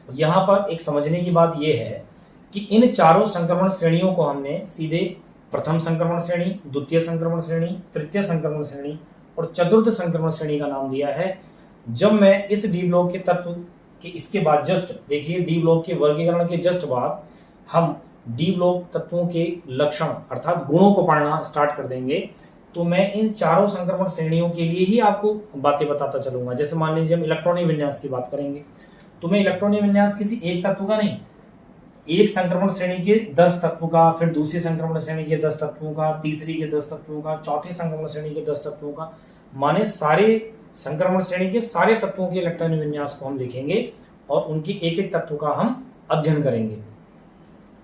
यहाँ पर एक समझने की बात यह है कि इन चारों संक्रमण श्रेणियों को हमने सीधे प्रथम संक्रमण श्रेणी, द्वितीय संक्रमण श्रेणी, तृतीय संक्रमण श्रेणी और चतुर्थ संक्रमण श्रेणी का नाम दिया है। जब मैं इस डी ब्लॉक के तत्व के इसके बाद जस्ट देखिए डी ब्लॉक के वर्गीकरण के जस्ट बाद हम डी ब्लॉक तत्वों के लक्षण अर्थात गुणों को पढ़ना स्टार्ट कर देंगे, तो मैं इन चारों संक्रमण श्रेणियों के लिए ही आपको बातें बताता चलूंगा। जैसे मान लीजिए हम इलेक्ट्रॉनिक विन्यास की बात करेंगे, तो मैं इलेक्ट्रॉनिक विन्यास किसी एक तत्व का नहीं, एक संक्रमण श्रेणी के 10 तत्वों का, फिर दूसरी संक्रमण श्रेणी के 10 तत्वों का, तीसरी के 10 तत्वों का, चौथी संक्रमण श्रेणी के 10 तत्वों का, माने सारे संक्रमण श्रेणी के सारे तत्वों के इलेक्ट्रॉनिक विन्यास को हम लिखेंगे और उनके एक एक तत्व का हम अध्ययन करेंगे।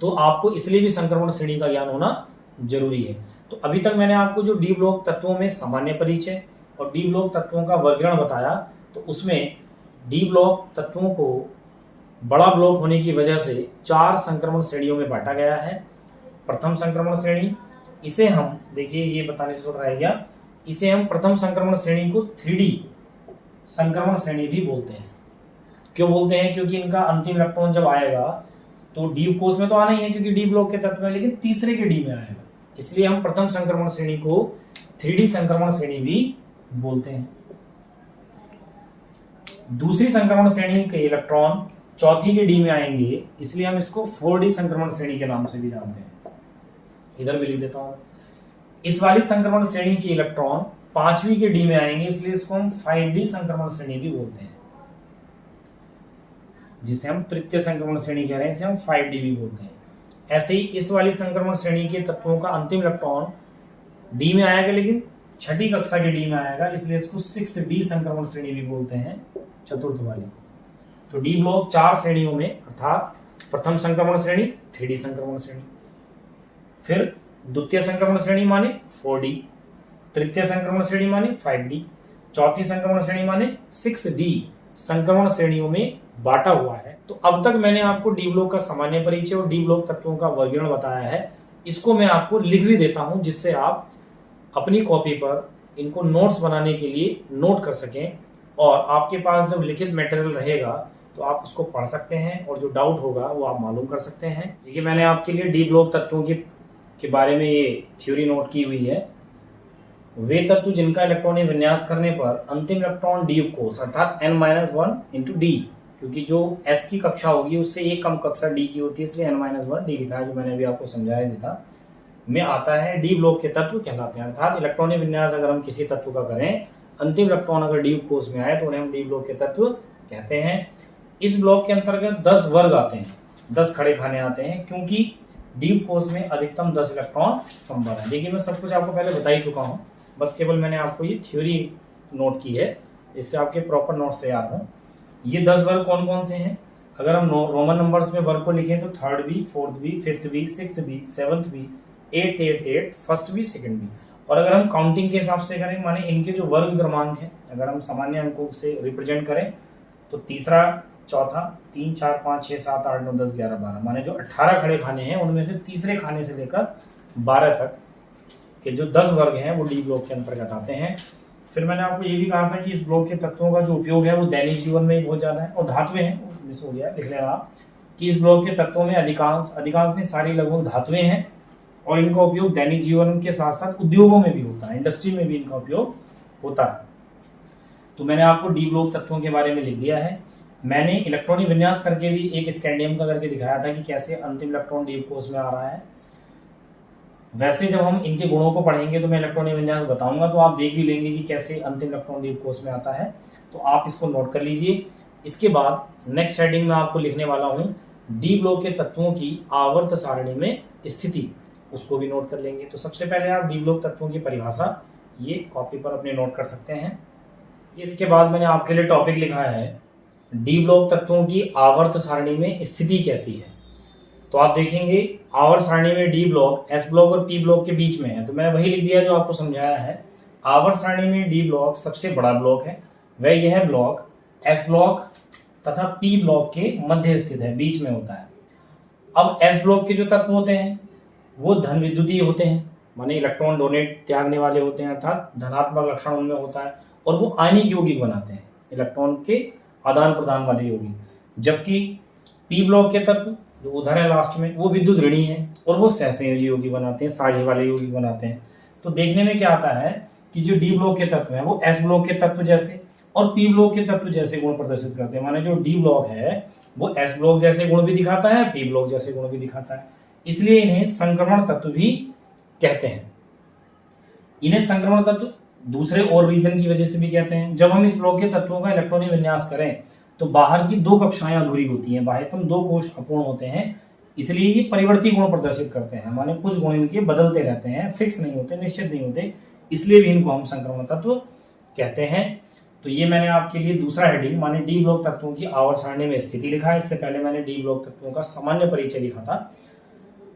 तो आपको इसलिए भी संक्रमण श्रेणी का ज्ञान होना जरूरी है। तो अभी तक मैंने आपको जो डी ब्लॉक तत्वों में सामान्य परिचय और डी ब्लॉक तत्वों का वर्गीकरण बताया, तो उसमें डी ब्लॉक तत्वों को बड़ा ब्लॉक होने की वजह से 4 संक्रमण श्रेणियों में बांटा गया है। प्रथम संक्रमण श्रेणी, इसे हम देखिए ये बताने से रह गया, इसे हम प्रथम संक्रमण श्रेणी को 3D संक्रमण श्रेणी भी बोलते हैं। क्यों बोलते हैं? क्योंकि इनका अंतिम इलेक्ट्रॉन जब आएगा तो डी कोष में तो आना ही है क्योंकि डी ब्लॉक के तत्व है, लेकिन तीसरे के डी में आएगा, इसलिए हम प्रथम संक्रमण श्रेणी को 3D संक्रमण श्रेणी भी बोलते हैं। दूसरी संक्रमण श्रेणी के इलेक्ट्रॉन चौथी के डी में आएंगे, इसलिए हम इसको 4D संक्रमण श्रेणी के नाम से भी जानते हैं। इधर भी लिख देता हूं। इस वाली संक्रमण श्रेणी के इलेक्ट्रॉन 5वीं के डी में आएंगे, इसलिए इसको हम 5D संक्रमण श्रेणी भी बोलते हैं, जिसे हम तृतीय संक्रमण श्रेणी कह रहे हैं, इसे हम 5D भी बोलते हैं। ऐसे ही इस वाली संक्रमण श्रेणी के तत्वों का अंतिम इलेक्ट्रॉन डी में आएगा, लेकिन छठी कक्षा के डी में आएगा, इसलिए इसको 6D संक्रमण श्रेणी भी बोलते हैं, चतुर्थ वाली। तो डी ब्लॉक 4 श्रेणियों में, अर्थात प्रथम संक्रमण श्रेणी 3D संक्रमण श्रेणी, फिर द्वितीय संक्रमण श्रेणी माने 4D, तृतीय संक्रमण श्रेणी माने 5D, चौथी संक्रमण श्रेणी माने 6D संक्रमण श्रेणियों में बांटा हुआ है। तो अब तक मैंने आपको डी ब्लॉक का सामान्य परिचय और डी ब्लॉक तत्वों का वर्गीकरण बताया है। इसको मैं आपको लिख भी देता हूं, जिससे आप अपनी कॉपी पर इनको नोट्स बनाने के लिए नोट कर सकें, और आपके पास जब लिखित मटेरियल रहेगा तो आप उसको पढ़ सकते हैं और जो डाउट होगा वो आप मालूम कर सकते हैं। देखिए मैंने आपके लिए डी ब्लॉक तत्वों के बारे में ये थ्योरी नोट की हुई है। वे तत्व जिनका इलेक्ट्रॉनिक विन्यास करने पर अंतिम इलेक्ट्रॉन डी कोष अर्थात n-1 इंटू डी, क्योंकि जो s की कक्षा होगी उससे एक कम कक्षा d की होती है, इसलिए n-1 डी लिखा है, जो मैंने अभी आपको समझाया भी था, में आता है डी ब्लॉक के तत्व कहलाते हैं। अर्थात इलेक्ट्रॉनिक विन्यास अगर हम किसी तत्व का करें, अंतिम इलेक्ट्रॉन अगर डी कोष में आए तो उन्हें हम डी ब्लॉक के तत्व कहते हैं। इस ब्लॉक के अंतर्गत 10 वर्ग आते हैं, 10 खड़े खाने आते हैं, क्योंकि डी कोष में अधिकतम 10 इलेक्ट्रॉन संभव है। देखिए मैं सब कुछ आपको पहले बता ही चुका हूँ, बस केवल मैंने आपको ये थ्योरी नोट की है, इससे आपके प्रॉपर नोट्स तैयार हों। ये 10 वर्ग कौन कौन से हैं? अगर हम रोमन नंबर्स में वर्ग को लिखें तो 3rd B, 4th B, 5th B, 6th B, 7th B, 8th, 1st B, 2nd B. और अगर हम काउंटिंग के हिसाब से करें, माने इनके जो वर्ग क्रमांक है अगर हम सामान्य अंकों से रिप्रेजेंट करें तो तीसरा, चौथा, 3, 4, 5, 6, 7, 8, 9, 10, 11, 12, माने जो 18 खड़े खाने हैं उनमें से तीसरे खाने से लेकर 12 तक के जो 10 वर्ग हैं वो डी ब्लॉक के अंतर्गत आते हैं। फिर मैंने आपको ये भी कहा था कि इस ब्लॉक के तत्वों का जो उपयोग है वो दैनिक जीवन में ही बहुत ज़्यादा है। और धातुएं हैं, मिस हो गया, लिख लेना आप कि इस ब्लॉक के तत्वों में अधिकांश नहीं सारी लगभग धातुएं हैं और इनका उपयोग दैनिक जीवन के साथ साथ उद्योगों में भी होता है, इंडस्ट्री में भी इनका उपयोग होता है। तो मैंने आपको डी ब्लॉक तत्वों के बारे में लिख दिया है। मैंने इलेक्ट्रॉनिक विन्यास करके भी एक स्कैंडियम का करके दिखाया था कि कैसे अंतिम इलेक्ट्रॉन डी कोष में आ रहा है। वैसे जब हम इनके गुणों को पढ़ेंगे तो मैं इलेक्ट्रॉनिक विन्यास बताऊंगा, तो आप देख भी लेंगे कि कैसे अंतिम इलेक्ट्रॉन डी कोष में आता है, तो आप इसको नोट कर लीजिए। इसके बाद नेक्स्ट हेडिंग में आपको लिखने वाला हूं डी ब्लॉक के तत्वों की आवर्त सारणी में स्थिति, उसको भी नोट कर लेंगे। तो सबसे पहले आप डी ब्लॉक तत्वों की परिभाषा ये कॉपी पर अपने नोट कर सकते हैं। इसके बाद मैंने आपके लिए टॉपिक लिखा है डी ब्लॉक तत्वों की आवर्त सारणी में स्थिति कैसी है। तो आप देखेंगे आवर्त सारणी में डी ब्लॉक एस ब्लॉक और पी ब्लॉक के बीच में है, तो मैंने वही लिख दिया जो आपको समझाया है। आवर्त सारणी में डी ब्लॉक सबसे बड़ा ब्लॉक है, वह यह ब्लॉक एस ब्लॉक तथा पी ब्लॉक के मध्य स्थित है, बीच में होता है। अब एस ब्लॉक के जो तत्व होते हैं वो धन विद्युतीय होते हैं, माने इलेक्ट्रॉन डोनेट त्यागने वाले होते हैं, अर्थात धनात्मक लक्षण उनमें होता है और वो आयनिक यौगिक बनाते हैं, इलेक्ट्रॉन के आदान प्रदान वाले यौगिक। जबकि पी ब्लॉक के तत्व जो उधर है लास्ट में वो विद्युत ऋणी है और वो सहसंयोजी यौगिक बनाते हैं, साझे वाले यौगिक बनाते हैं। तो देखने में क्या आता है कि जो डी ब्लॉक के तत्व है वो एस ब्लॉक के तत्व जैसे और पी ब्लॉक के तत्व जैसे गुण प्रदर्शित करते हैं। माने जो डी ब्लॉक है वो एस ब्लॉक जैसे गुण भी दिखाता है, पी ब्लॉक जैसे गुण भी दिखाता है, इसलिए इन्हें संक्रमण तत्व भी कहते हैं। इन्हें संक्रमण तत्व दूसरे और रीजन की वजह से भी कहते हैं। जब हम इस ब्लॉक के तत्वों का इलेक्ट्रॉनिक विन्यास करें तो बाहर की 2 कक्षाएं अधूरी होती हैं, बाह्यतम 2 कोश अपूर्ण होते हैं, इसलिए ये परिवर्ती गुण प्रदर्शित करते हैं। माने कुछ गुण इनके बदलते रहते हैं, फिक्स नहीं होते, निश्चित नहीं होते, इसलिए भी इनको हम संक्रमण तत्व कहते हैं। तो ये मैंने आपके लिए दूसरा हेडिंग माने डी ब्लॉक तत्वों की आवर्त सारणी में स्थिति लिखा है। इससे पहले मैंने डी ब्लॉक तत्वों का सामान्य परिचय लिखा था,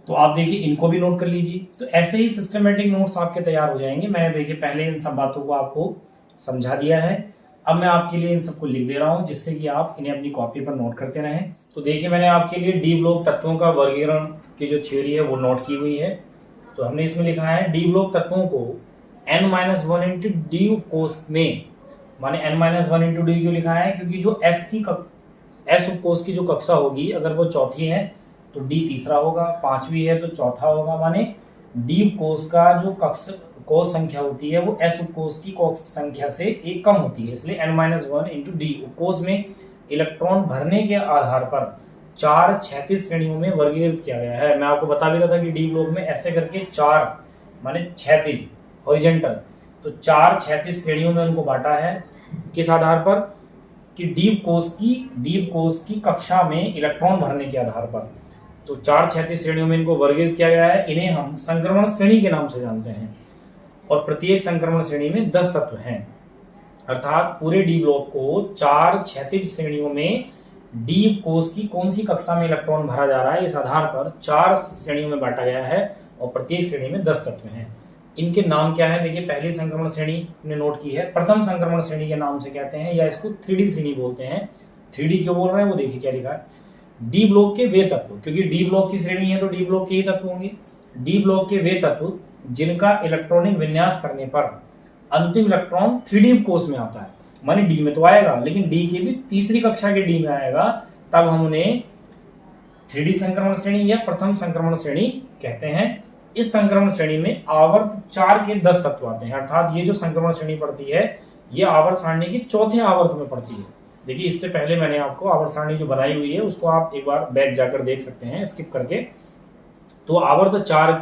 तो आप देखिए इनको भी नोट कर लीजिए। तो ऐसे ही सिस्टमेटिक नोट्स आपके तैयार हो जाएंगे। मैंने देखिए पहले इन सब बातों को आपको समझा दिया है, अब मैं आपके लिए इन सबको लिख दे रहा हूं जिससे कि आप इन्हें अपनी कॉपी पर नोट करते रहें। तो देखिए मैंने आपके लिए डी ब्लॉक तत्वों का वर्गीकरण की जो थ्योरी है वो नोट की हुई है। तो हमने इसमें लिखा है डी ब्लॉक तत्वों को n-1 इंटू डी कोष में, माने n-1 इंटू डी क्यों लिखा है, क्योंकि जो एस उपकोष की जो कक्षा होगी अगर वो चौथी है तो डी तीसरा होगा, 5वीं है तो चौथा होगा। माने डी कोष का जो कोष संख्या होती है वो एस उपकोष की कोष संख्या से एक कम होती है, इसलिए n-1 इंटू डी उपकोष में इलेक्ट्रॉन भरने के आधार पर 4 क्षैतिज श्रेणियों में वर्गीकृत किया गया है। मैं आपको बता भी रहा था कि डी ब्लॉक में ऐसे करके 4 माने क्षैतिज हॉरिजॉन्टल, तो 4 क्षैतिज श्रेणियों में उनको बांटा है। किस आधार पर कि डीप कोष की कक्षा में इलेक्ट्रॉन भरने के आधार पर, तो 4 क्षैतिज श्रेणियों में इनको वर्गीकृत किया गया है। इन्हें हम संक्रमण श्रेणी के नाम से जानते हैं और प्रत्येक संक्रमण श्रेणी में 10 तत्व हैं, अर्थात पूरे डी ब्लॉक को 4 क्षैतिज श्रेणियों में डी कोष की कौन सी कक्षा में इलेक्ट्रॉन भरा जा रहा है इस आधार पर 4 श्रेणियों में बांटा गया है और प्रत्येक श्रेणी में 10 तत्व हैं। इनके नाम क्या है? देखिए पहली संक्रमण श्रेणी ने नोट की है, प्रथम संक्रमण श्रेणी के नाम से कहते हैं या इसको 3D श्रेणी बोलते हैं। 3D क्यों बोल रहे हैं वो देखिए क्या लिखा है, डी ब्लॉक के वे तत्व, क्योंकि डी ब्लॉक की श्रेणी है तो डी ब्लॉक के ही तत्व होंगे। डी ब्लॉक के वे तत्व जिनका इलेक्ट्रॉनिक विन्यास करने पर अंतिम इलेक्ट्रॉन 3D कोष में आता है। माने डी में तो आएगा, लेकिन डी के भी तीसरी कक्षा के डी में आएगा, तब हम उन्हें 3D संक्रमण श्रेणी या प्रथम संक्रमण श्रेणी कहते हैं। इस संक्रमण श्रेणी में आवर्त 4 के 10 तत्व आते हैं, अर्थात ये जो संक्रमण श्रेणी पड़ती है ये आवर्त सारणी के चौथे आवर्त में पड़ती है। देखिए इससे पहले मैंने आपको आवर्त सारणी जो बनाई हुई है उसको आप एक बार बैक जाकर देख सकते हैं स्किप करके। तो आवर्त 4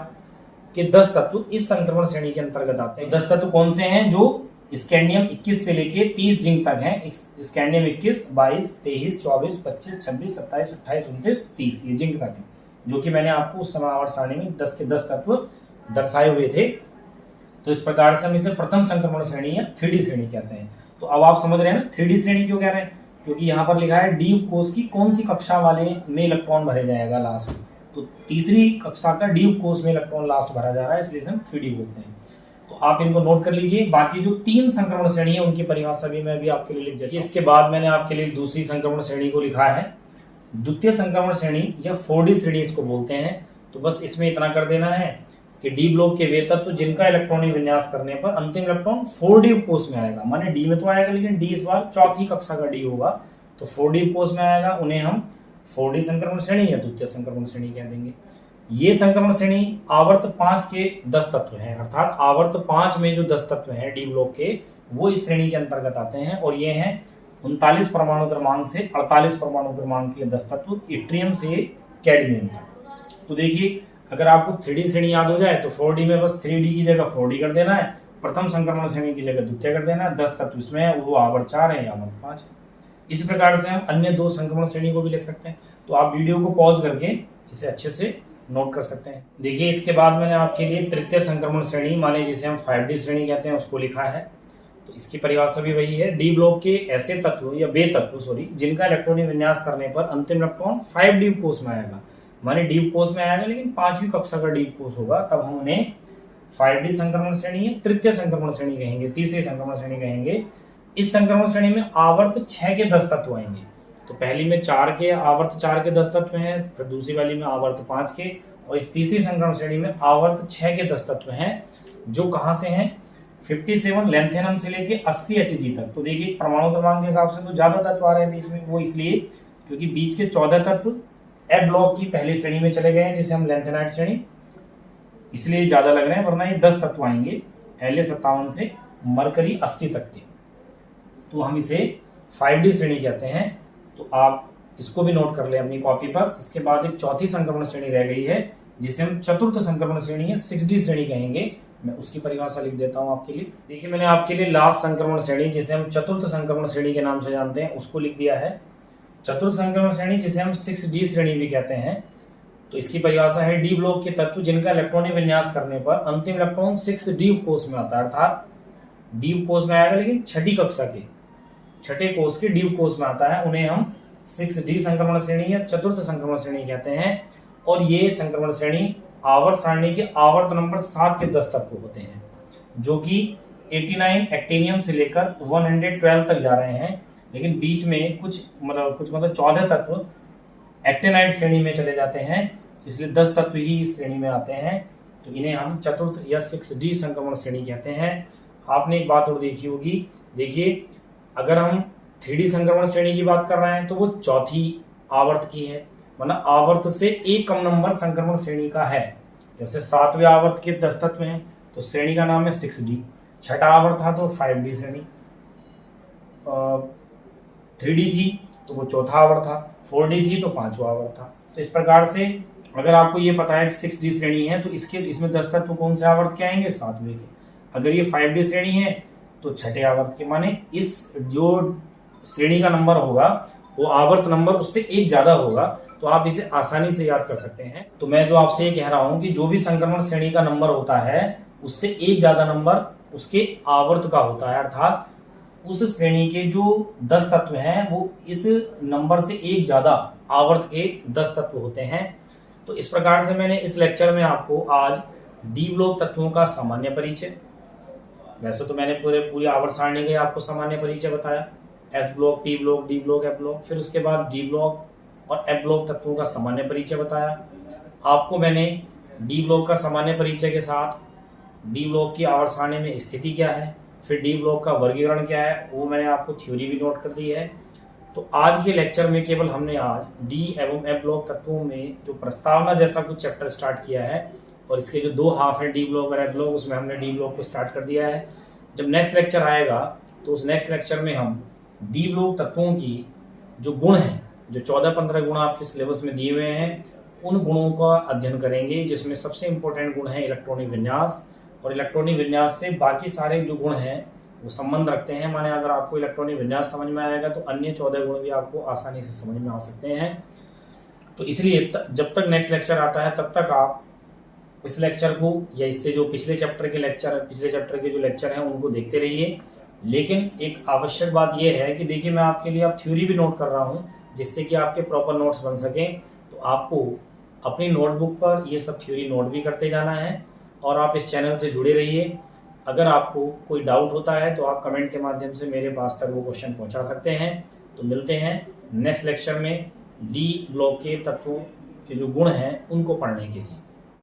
के 10 तत्व इस संक्रमण श्रेणी के अंतर्गत आते हैं। 10 तत्व कौन से हैं? जो स्कैंडियम 21 से लेके 30 जिंक तक हैं। स्कैंडियम 21, 22, 23, 24, 25, 26, 27, 28, 29, 30 ये जिंक तक है, जो कि मैंने आपको उस समय आवर्त सारणी में 10 के 10 तत्व दर्शाए हुए थे। तो इस प्रकार से हम इसे प्रथम संक्रमण श्रेणी या 3D श्रेणी कहते हैं। तो अब आप समझ रहे हैं ना 3D श्रेणी क्यों कह रहे हैं, क्योंकि यहाँ पर लिखा है डी उपकोष की कौन सी कक्षा वाले में इलेक्ट्रॉन भरे जाएगा लास्ट, तो तीसरी कक्षा का डी उपकोष में इलेक्ट्रॉन लास्ट भरा जा रहा है, इसलिए हम 3D बोलते हैं। तो आप इनको नोट कर लीजिए। बाकी जो 3 संक्रमण श्रेणी है उनकी परिभाषा भी मैं अभी आपके लिए लिख देता हूं। इसके बाद मैंने आपके लिए दूसरी संक्रमण श्रेणी को लिखा है द्वितीय संक्रमण श्रेणी या 4D श्रेणी इसको बोलते हैं। तो बस इसमें इतना कर देना है कि डी ब्लॉक के वे तत्व जिनका इलेक्ट्रॉनिक विन्यास करने पर अंतिम इलेक्ट्रॉन 4D उपकोष में आएगा, माने डी में तो आएगा लेकिन डी इस बार चौथी कक्षा का डी होगा, तो 4D उपकोष में आएगा, उन्हें हम 4D संक्रमण श्रेणी या द्वितीय संक्रमण श्रेणी कह देंगे। ये संक्रमण श्रेणी आवर्त 5 के 10 तत्व हैं, अर्थात आवर्त 5 में जो 10 तत्व हैं डी ब्लॉक के वो इस श्रेणी के अंतर्गत आते हैं, और ये हैं 39 परमाणु क्रमांक से 48 परमाणु क्रमांक के 10 तत्व इट्रियम से कैडमियम तक। तो देखिए अगर आपको 3D श्रेणी याद हो जाए तो 4D में बस 3D की जगह 4D कर देना है, प्रथम संक्रमण श्रेणी की जगह द्वितीय कर देना है, 10 तत्व इसमें है, वो आवर्त 4 है या आवर्त 5 है। इस प्रकार से हम अन्य 2 संक्रमण श्रेणी को भी लिख सकते हैं। तो आप वीडियो को पॉज करके इसे अच्छे से नोट कर सकते हैं। देखिए इसके बाद मैंने आपके लिए तृतीय संक्रमण श्रेणी माने जिसे हम 5D श्रेणी कहते हैं उसको लिखा है। तो इसकी परिभाषा भी वही है, डी ब्लॉक के ऐसे तत्व या वे तत्व जिनका इलेक्ट्रॉनिक विन्यास करने पर अंतिम इलेक्ट्रॉन 5D उपकोष में आएगा, माने डी उपकोष में आएगा लेकिन 5वीं कक्षा का डी उपकोष होगा, तब हम उन्हें 5D संक्रमण श्रेणी या तृतीय संक्रमण श्रेणी कहेंगे, तीसरी संक्रमण श्रेणी कहेंगे। इस संक्रमण श्रेणी में आवर्त 6 के 10 तत्व आएंगे। तो पहली में आवर्त 4 के 10 तत्व हैं, फिर दूसरी वाली में आवर्त 5 के, और इस तीसरी संक्रमण श्रेणी में आवर्त 6 के 10 तत्व हैं, जो कहाँ से हैं 57 लेंथेनम से लेके 80 Hg तक। तो देखिए परमाणु क्रमांक के हिसाब से तो ज्यादा तत्व आ रहे हैं बीच में, वो इसलिए क्योंकि बीच के 14 तत्व एफ ब्लॉक की पहली श्रेणी में चले गए हैं जिसे हम लेंथेनाइट श्रेणी, इसलिए ज्यादा लग रहे हैं, वरना ये 10 तत्व आएंगे La57 से मरकरी 80 तक के। तो हम इसे 5D श्रेणी कहते हैं। तो आप इसको भी नोट कर ले अपनी कॉपी पर। इसके बाद एक चौथी संक्रमण श्रेणी रह गई है जिसे हम चतुर्थ संक्रमण श्रेणी या 6D श्रेणी कहेंगे। मैं उसकी परिभाषा लिख देता हूं आपके लिए। देखिए मैंने आपके लिए लास्ट संक्रमण श्रेणी जिसे हम चतुर्थ संक्रमण श्रेणी के नाम से जानते हैं उसको लिख दिया है। चतुर्थ संक्रमण श्रेणी जिसे हम 6D श्रेणी भी कहते हैं, तो इसकी परिभाषा है डी ब्लॉक के तत्व जिनका इलेक्ट्रॉनिक विन्यास करने पर अंतिम इलेक्ट्रॉन 6D उपकोष में आता है, अर्थात डी उपकोष में आएगा लेकिन छठी कक्षा के छठे कोष के डी उपकोष में आता है, उन्हें हम 6D संक्रमण श्रेणी या चतुर्थ संक्रमण श्रेणी कहते हैं। और ये संक्रमण श्रेणी आवर्त सारणी के आवर्त नंबर 7 के 10 तत्व होते हैं, जो कि 89 एक्टिनियम से लेकर 112 तक जा रहे हैं, लेकिन बीच में कुछ 14 तत्व एक्टिनाइट श्रेणी में चले जाते हैं, इसलिए 10 तत्व ही इस श्रेणी में आते हैं। तो इन्हें हम चतुर्थ या 6D संक्रमण श्रेणी कहते हैं। आपने एक बात और देखी होगी, देखिए अगर हम 3D संक्रमण श्रेणी की बात कर रहे हैं तो वो चौथी आवर्त की है, मतलब आवर्त से एक कम नंबर संक्रमण श्रेणी का है। जैसे 7वें आवर्त के 10 तत्व हैं तो श्रेणी का नाम है 6D, छठा आवर्त था तो 5D श्रेणी, 3D थी तो वो चौथा आवर्त था, 4D थी तो 5वां आवर्त था। तो इस प्रकार से अगर आपको ये पता है कि 6D श्रेणी है तो इसमें 10 तत्व कौन से आवर्त के आएंगे, 7वें के। अगर ये 5D श्रेणी है तो छठे आवर्त के, माने इस जो श्रेणी का नंबर होगा वो आवर्त नंबर उससे एक ज्यादा होगा, तो आप इसे आसानी से याद कर सकते हैं। तो मैं जो आपसे ये कह रहा हूं कि जो भी संक्रमण श्रेणी का नंबर होता है उससे एक ज्यादा नंबर उसके आवर्त का होता है, अर्थात उस श्रेणी के जो 10 तत्व हैं वो इस नंबर से एक ज्यादा आवर्त के 10 तत्व होते हैं। तो इस प्रकार से मैंने इस लेक्चर में आपको आज डी ब्लॉक तत्वों का सामान्य परिचय, वैसे तो मैंने पूरी आवर्त सारणी का आपको सामान्य परिचय बताया, S block, P block, D block, F block, फिर उसके बाद डी ब्लॉक और एफ ब्लॉक तत्वों का सामान्य परिचय बताया। आपको मैंने डी ब्लॉक का सामान्य परिचय के साथ डी ब्लॉक की आवर्त सारणी में स्थिति क्या है, फिर डी ब्लॉक का वर्गीकरण क्या है वो मैंने आपको थ्योरी भी नोट कर दी है। तो आज के लेक्चर में केवल हमने आज डी एवं एफ ब्लॉक तत्वों में जो प्रस्तावना जैसा कुछ चैप्टर स्टार्ट किया है, और इसके जो दो हाफ है डी ब्लॉक और एफ ब्लॉक, उसमें हमने डी ब्लॉक को स्टार्ट कर दिया है। जब नेक्स्ट लेक्चर आएगा तो उस नेक्स्ट लेक्चर में हम डी ब्लॉक तत्वों की जो गुण हैं, जो 14-15 गुण आपके सिलेबस में दिए हुए हैं, उन गुणों का अध्ययन करेंगे, जिसमें सबसे इंपॉर्टेंट गुण है इलेक्ट्रॉनिक विन्यास। और इलेक्ट्रॉनिक विन्यास से बाकी सारे जो गुण हैं वो संबंध रखते हैं। माने अगर आपको इलेक्ट्रॉनिक विन्यास समझ में आएगा तो अन्य 14 गुण भी आपको आसानी से समझ में आ सकते हैं। तो इसलिए जब तक नेक्स्ट लेक्चर आता है तब तक आप इस लेक्चर को या इससे जो पिछले चैप्टर के जो लेक्चर हैं उनको देखते रहिए। लेकिन एक आवश्यक बात यह है कि देखिए, मैं आपके लिए अब थ्योरी भी नोट कर रहा हूँ, जिससे कि आपके प्रॉपर नोट्स बन सकें। तो आपको अपनी नोटबुक पर ये सब थ्योरी नोट भी करते जाना है, और आप इस चैनल से जुड़े रहिए। अगर आपको कोई डाउट होता है तो आप कमेंट के माध्यम से मेरे पास तक वो क्वेश्चन पहुंचा सकते हैं। तो मिलते हैं नेक्स्ट लेक्चर में डी ब्लॉक के तत्वों के जो गुण हैं उनको पढ़ने के लिए।